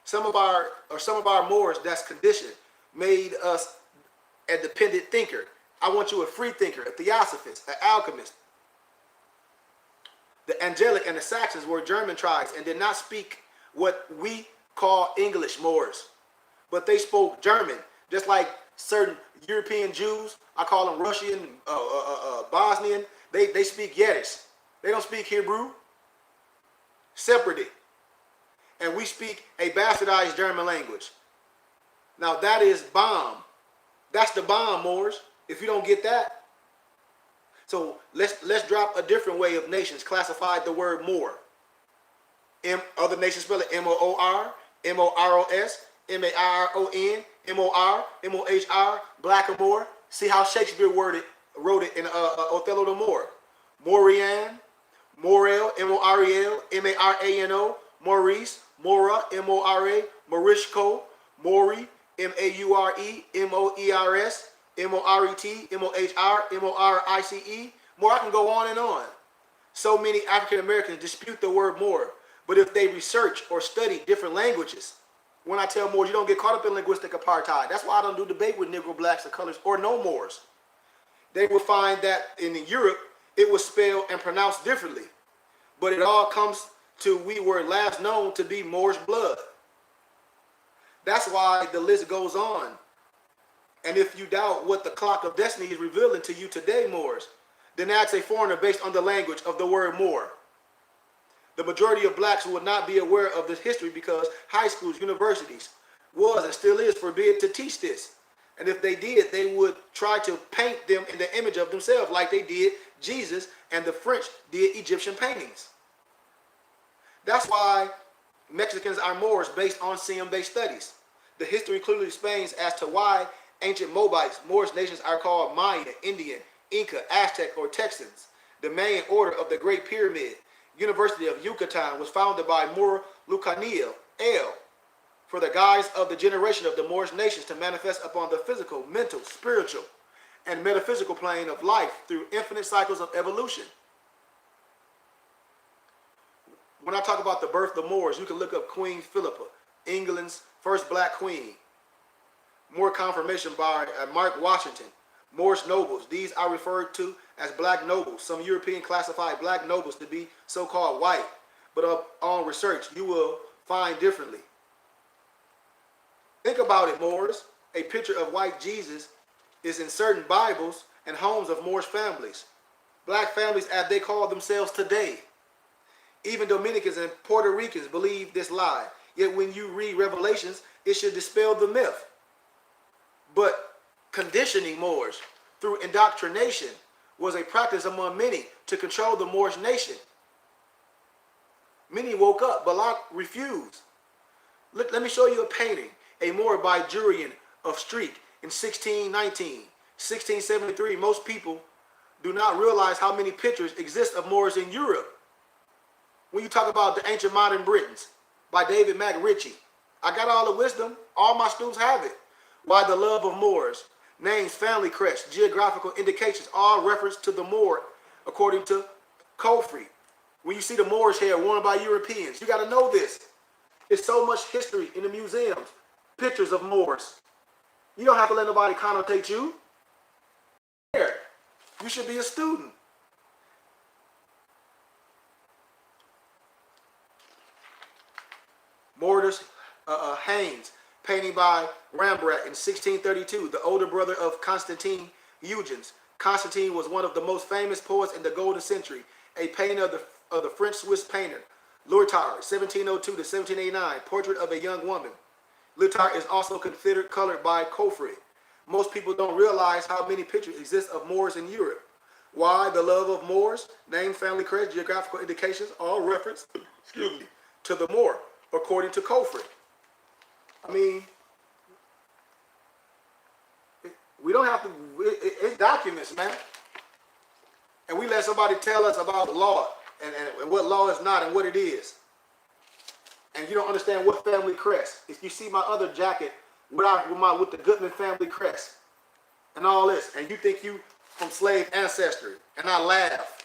S1: Some of our Moors that's conditioned made us a dependent thinker. I want you a free thinker, a theosophist, an alchemist. The Angelic and the Saxons were German tribes and did not speak what we call English Moors, but they spoke German, just like certain European Jews, I call them Russian, Bosnian, they speak Yiddish. They don't speak Hebrew. Sephardic. And we speak a bastardized German language. Now that is bomb. That's the bomb, Moors. If you don't get that. So let's drop a different way of nations classified the word Moor. Other nations spell it M-O-O-R, M-O-R-O-S, M-A-R-O-N, M-O-R, M-O-H-R, Blackamoor. See how Shakespeare wrote it in Othello the Moor. Morian, Morel, M-O-R-E-L, M-A-R-A-N-O, Maurice, Mora, M-O-R-A, Morishko, Mori, M-A-U-R-E, M-O-E-R-S, M-O-R-E-T, M-O-H-R, M-O-R-I-C-E. More, I can go on and on. So many African Americans dispute the word Moor, but if they research or study different languages, when I tell Moors, you don't get caught up in linguistic apartheid. That's why I don't do debate with Negro, blacks, or colors, or no Moors. They will find that in Europe, it was spelled and pronounced differently. But it all comes to we were last known to be Moorish blood. That's why the list goes on. And if you doubt what the clock of destiny is revealing to you today, Moors, then that's a foreigner based on the language of the word Moor. The majority of blacks would not be aware of this history because high schools, universities was and still is forbid to teach this. And if they did, they would try to paint them in the image of themselves like they did Jesus and the French did Egyptian paintings. That's why Mexicans are Moors based on SIM-based studies. The history clearly explains as to why ancient Moabites, Moorish nations are called Maya, Indian, Inca, Aztec, or Texans. The main order of the Great Pyramid, University of Yucatan, was founded by Moor Lucanil El for the guise of the generation of the Moorish nations to manifest upon the physical, mental, spiritual, and metaphysical plane of life through infinite cycles of evolution. When I talk about the birth of the Moors, you can look up Queen Philippa, England's first black queen. Moor confirmation by Mark Washington. Moorish nobles, these are referred to as black nobles. Some European classify black nobles to be so-called white, but on research you will find differently. Think about it, Moors. A picture of white Jesus is in certain Bibles and homes of Moorish families. Black families as they call themselves today. Even Dominicans and Puerto Ricans believe this lie. Yet when you read Revelations, it should dispel the myth. But conditioning Moors through indoctrination was a practice among many to control the Moorish nation. Many woke up, Balak refused. Let me show you a painting. A Moor by Jurian of Street in 1619. 1673, most people do not realize how many pictures exist of Moors in Europe. When you talk about the ancient modern Britons by David MacRitchie, I got all the wisdom, all my students have it. Why the love of Moors, names, family crests, geographical indications, all reference to the Moor according to Kofri. When you see the Moorish hair worn by Europeans, you got to know this. There's so much history in the museums, pictures of Moors. You don't have to let nobody connotate you. You should be a student. Mortis Haynes, painting by Rembrandt in 1632, the older brother of Constantine Huygens. Constantine was one of the most famous poets in the Golden Century, a painter of the French-Swiss painter. Lothar, 1702 to 1789, portrait of a young woman. Lothar is also considered colored by Kofri. Most people don't realize how many pictures exist of Moors in Europe. Why the love of Moors? Name, family crest, geographical indications, all reference to the Moor, according to Kofri. I mean, we don't have to, it's documents, man. And we let somebody tell us about the law and what law is not and what it is. And you don't understand what family crest. If you see my other jacket with the Goodman family crest and all this, and you think you from slave ancestry, and I laugh.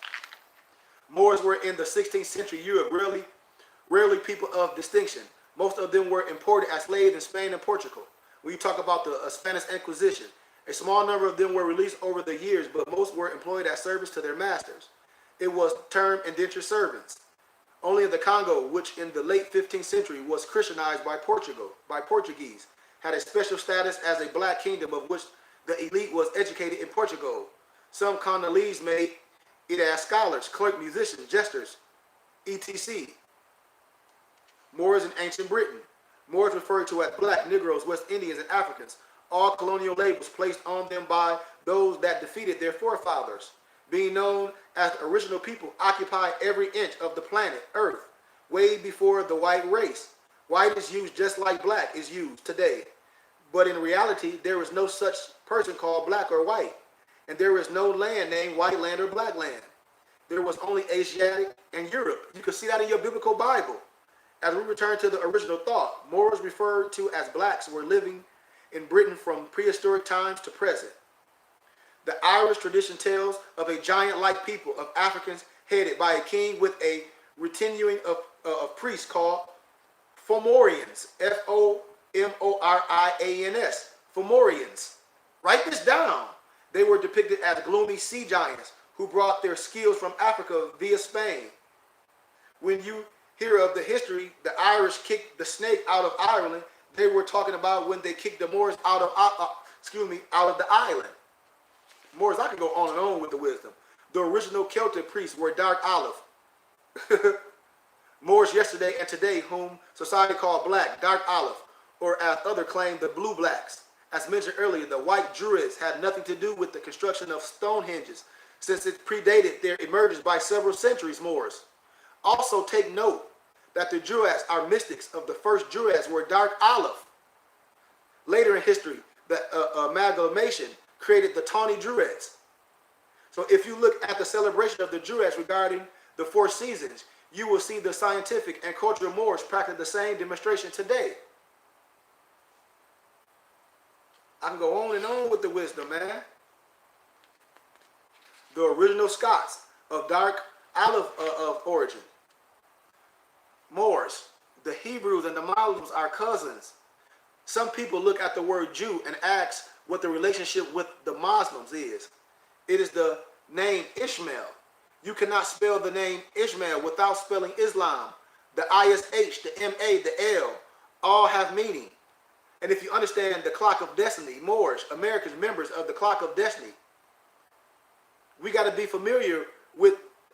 S1: Moors were in the 16th century Europe, rarely people of distinction. Most of them were imported as slaves in Spain and Portugal. When you talk about the Spanish Inquisition, a small number of them were released over the years, but most were employed as servants to their masters. It was termed indentured servants. Only in the Congo, which in the late 15th century was Christianized by Portuguese, had a special status as a black kingdom of which the elite was educated in Portugal. Some Congolese made it as scholars, clerk, musicians, jesters, etc. Moors in ancient Britain. Moors referred to as black, Negroes, West Indians, and Africans. All colonial labels placed on them by those that defeated their forefathers. Being known as the original people, occupy every inch of the planet Earth, way before the white race. White is used just like black is used today. But in reality, there is no such person called black or white. And there is no land named white land or black land. There was only Asiatic and Europe. You can see that in your biblical Bible. As we return to the original thought, Moors referred to as blacks were living in Britain from prehistoric times to present. The Irish tradition tells of a giant-like people of Africans headed by a king with a retinue of priests called Fomorians, F-O-M-O-R-I-A-N-S, Fomorians. Write this down. They were depicted as gloomy sea giants who brought their skills from Africa via Spain. When you hear of the history, the Irish kicked the snake out of Ireland, they were talking about when they kicked the Moors out of the island. Moors, I could go on and on with the wisdom. The original Celtic priests were dark olive. Moors yesterday and today, whom society called black, dark olive, or as others claim, the blue blacks. As mentioned earlier, the white Druids had nothing to do with the construction of Stonehenges, since it predated their emergence by several centuries. Moors. Also take note that the Druids are mystics of the first Druids were dark olive. Later in history, the amalgamation created the tawny Druids. So if you look at the celebration of the Druids regarding the 4 seasons, you will see the scientific and cultural Moors practice the same demonstration today. I can go on and on with the wisdom, man. The original Scots of dark olive of origin. Moors, the Hebrews and the Muslims are cousins. Some people look at the word Jew and ask what the relationship with the Muslims is. It is the name Ishmael. You cannot spell the name Ishmael without spelling Islam. The ISH, the MA, the L, all have meaning. And if you understand the clock of destiny, Moors, Americans, members of the clock of destiny, we got to be familiar with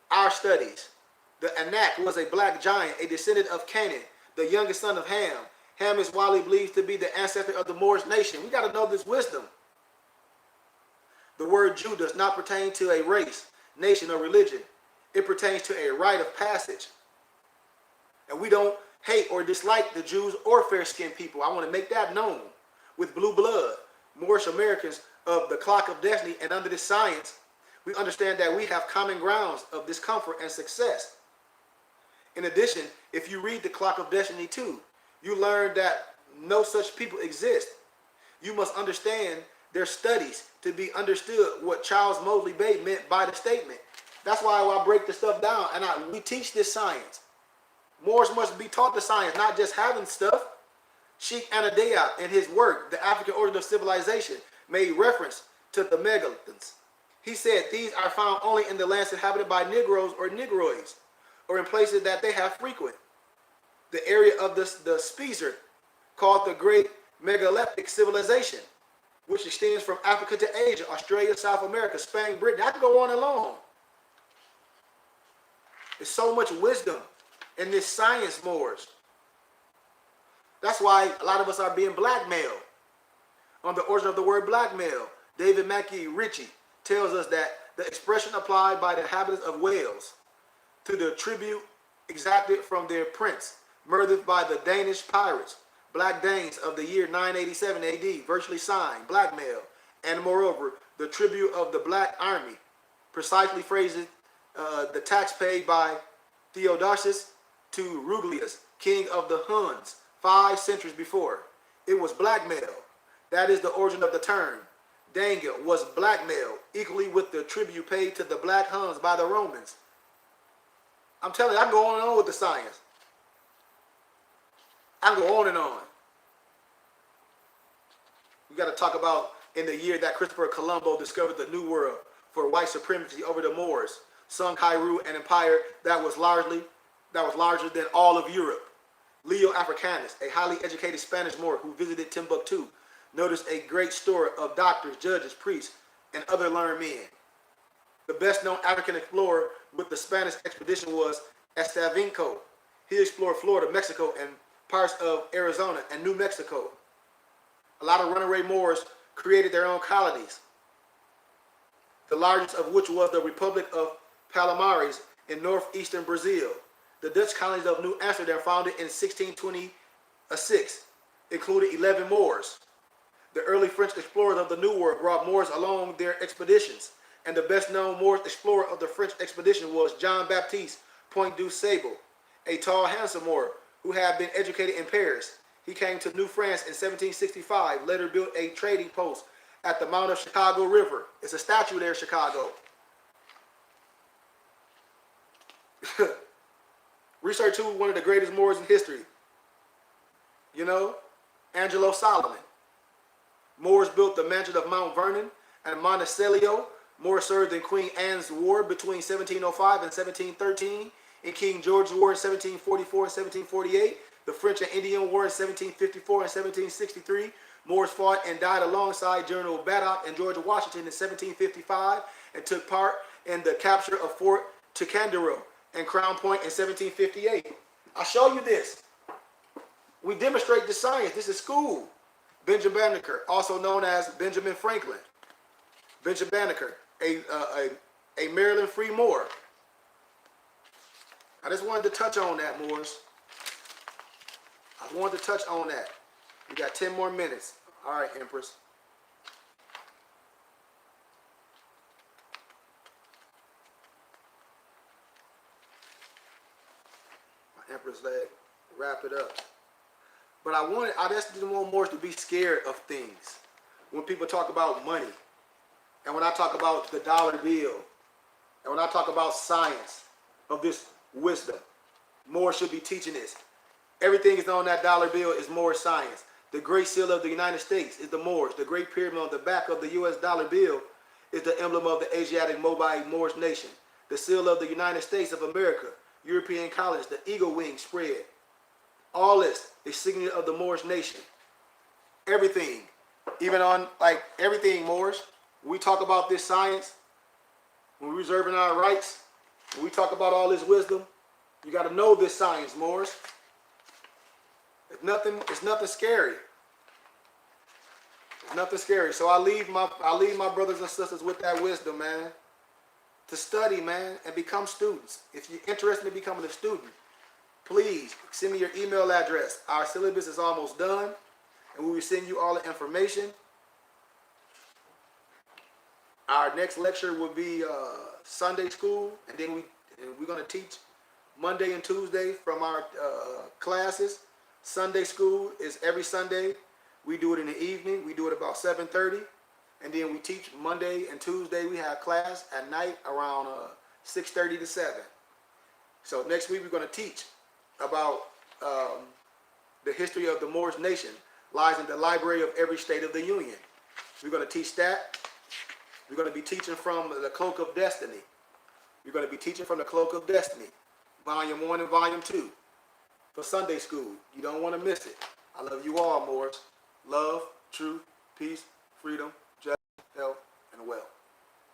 S1: our studies. The Anak was a black giant, a descendant of Canaan, the youngest son of Ham. Ham is widely believed to be the ancestor of the Moorish nation. We got to know this wisdom. The word Jew does not pertain to a race, nation, or religion. It pertains to a rite of passage. And we don't hate or dislike the Jews or fair-skinned people. I want to make that known. With blue blood, Moorish Americans of the clock of destiny, and under this science, we understand that we have common grounds of discomfort and success. In addition, if you read the clock of destiny too, you learn that no such people exist. You must understand their studies to be understood what Charles Moseley Bay meant by the statement. That's why I break the stuff down, and we teach this science. Moors must be taught the science, not just having stuff. Sheikh Anadia, in his work, The African Origin of Civilization, made reference to the megaliths. He said these are found only in the lands inhabited by Negroes or Negroids, or in places that they have frequent. The area of the Spezer, called the Great Megalithic Civilization, which extends from Africa to Asia, Australia, South America, Spain, Britain. I can go on and on. There's so much wisdom in this science, Moors. That's why a lot of us are being blackmailed. On the origin of the word blackmail, David Mackey Ritchie tells us that the expression applied by the inhabitants of Wales to the tribute exacted from their prince, murdered by the Danish pirates, Black Danes of the year 987 AD, virtually signed, blackmail, and moreover, the tribute of the Black Army, precisely phrases the tax paid by Theodosius to Ruglius, king of the Huns, 5 centuries before. It was blackmail. That is the origin of the term. Dangle was blackmail, equally with the tribute paid to the Black Huns by the Romans. I'm telling you, I can go on and on with the science. I can go on and on. We got to talk about in the year that Christopher Colombo discovered the New World for white supremacy over the Moors, sung Cairo, an empire that was larger than all of Europe. Leo Africanus, a highly educated Spanish Moor who visited Timbuktu, noticed a great store of doctors, judges, priests, and other learned men. The best-known African explorer with the Spanish expedition was Estavinco. He explored Florida, Mexico, and parts of Arizona and New Mexico. A lot of runaway Moors created their own colonies, the largest of which was the Republic of Palomares in northeastern Brazil. The Dutch colonies of New Amsterdam, founded in 1626, included 11 Moors. The early French explorers of the New World brought Moors along their expeditions, and the best-known Moorish explorer of the French expedition was Jean-Baptiste Point du Sable, a tall, handsome Moor who had been educated in Paris. He came to New France in 1765, later built a trading post at the mouth of Chicago River. It's a statue there, Chicago. Research who one of the greatest Moors in history. You know, Angelo Solomon. Moors built the mansion of Mount Vernon and Monticello. Moors served in Queen Anne's War between 1705 and 1713, in King George's War in 1744 and 1748, the French and Indian War in 1754 and 1763. Moors fought and died alongside General Braddock and George Washington in 1755 and took part in the capture of Fort Ticonderoga and Crown Point in 1758. I'll show you this. We demonstrate the science. This is school. Benjamin Banneker, also known as Benjamin Franklin. Benjamin Banneker, a Maryland free Moor. I just wanted to touch on that, Moors. I wanted to touch on that. We got 10 more minutes. All right, Empress. My Empress leg. Wrap it up. But I just didn't want Moors to be scared of things. When people talk about money, and when I talk about the dollar bill, and when I talk about science of this wisdom, Moors should be teaching this. Everything is on that dollar bill is Moor science. The Great Seal of the United States is the Moors. The Great Pyramid on the back of the U.S. dollar bill is the emblem of the Asiatic Mobile Moorish nation. The seal of the United States of America, European colonies, the eagle wing spread. All this is signature of the Moorish nation. Everything, even on like everything Moors, when we talk about this science, when we're reserving our rights, when we talk about all this wisdom, you got to know this science, Moors. It's nothing scary. It's nothing scary. So I leave my brothers and sisters with that wisdom, man. To study, man, and become students. If you're interested in becoming a student, please send me your email address. Our syllabus is almost done, and we will send you all the information. Our next lecture will be Sunday school, and then we're going to teach Monday and Tuesday from our classes. Sunday school is every Sunday. We do it in the evening. We do it about 7:30, and then we teach Monday and Tuesday. We have class at night around 6:30 to 7. So next week we're going to teach about the history of the Moorish nation. Lies in the library of every state of the Union. We're going to teach that. We're going to be teaching from the Cloak of Destiny. We're going to be teaching from the Cloak of Destiny, Volume 1 and Volume 2. For Sunday school. You don't want to miss it. I love you all, Moors. Love, truth, peace, freedom, justice, health, and wealth.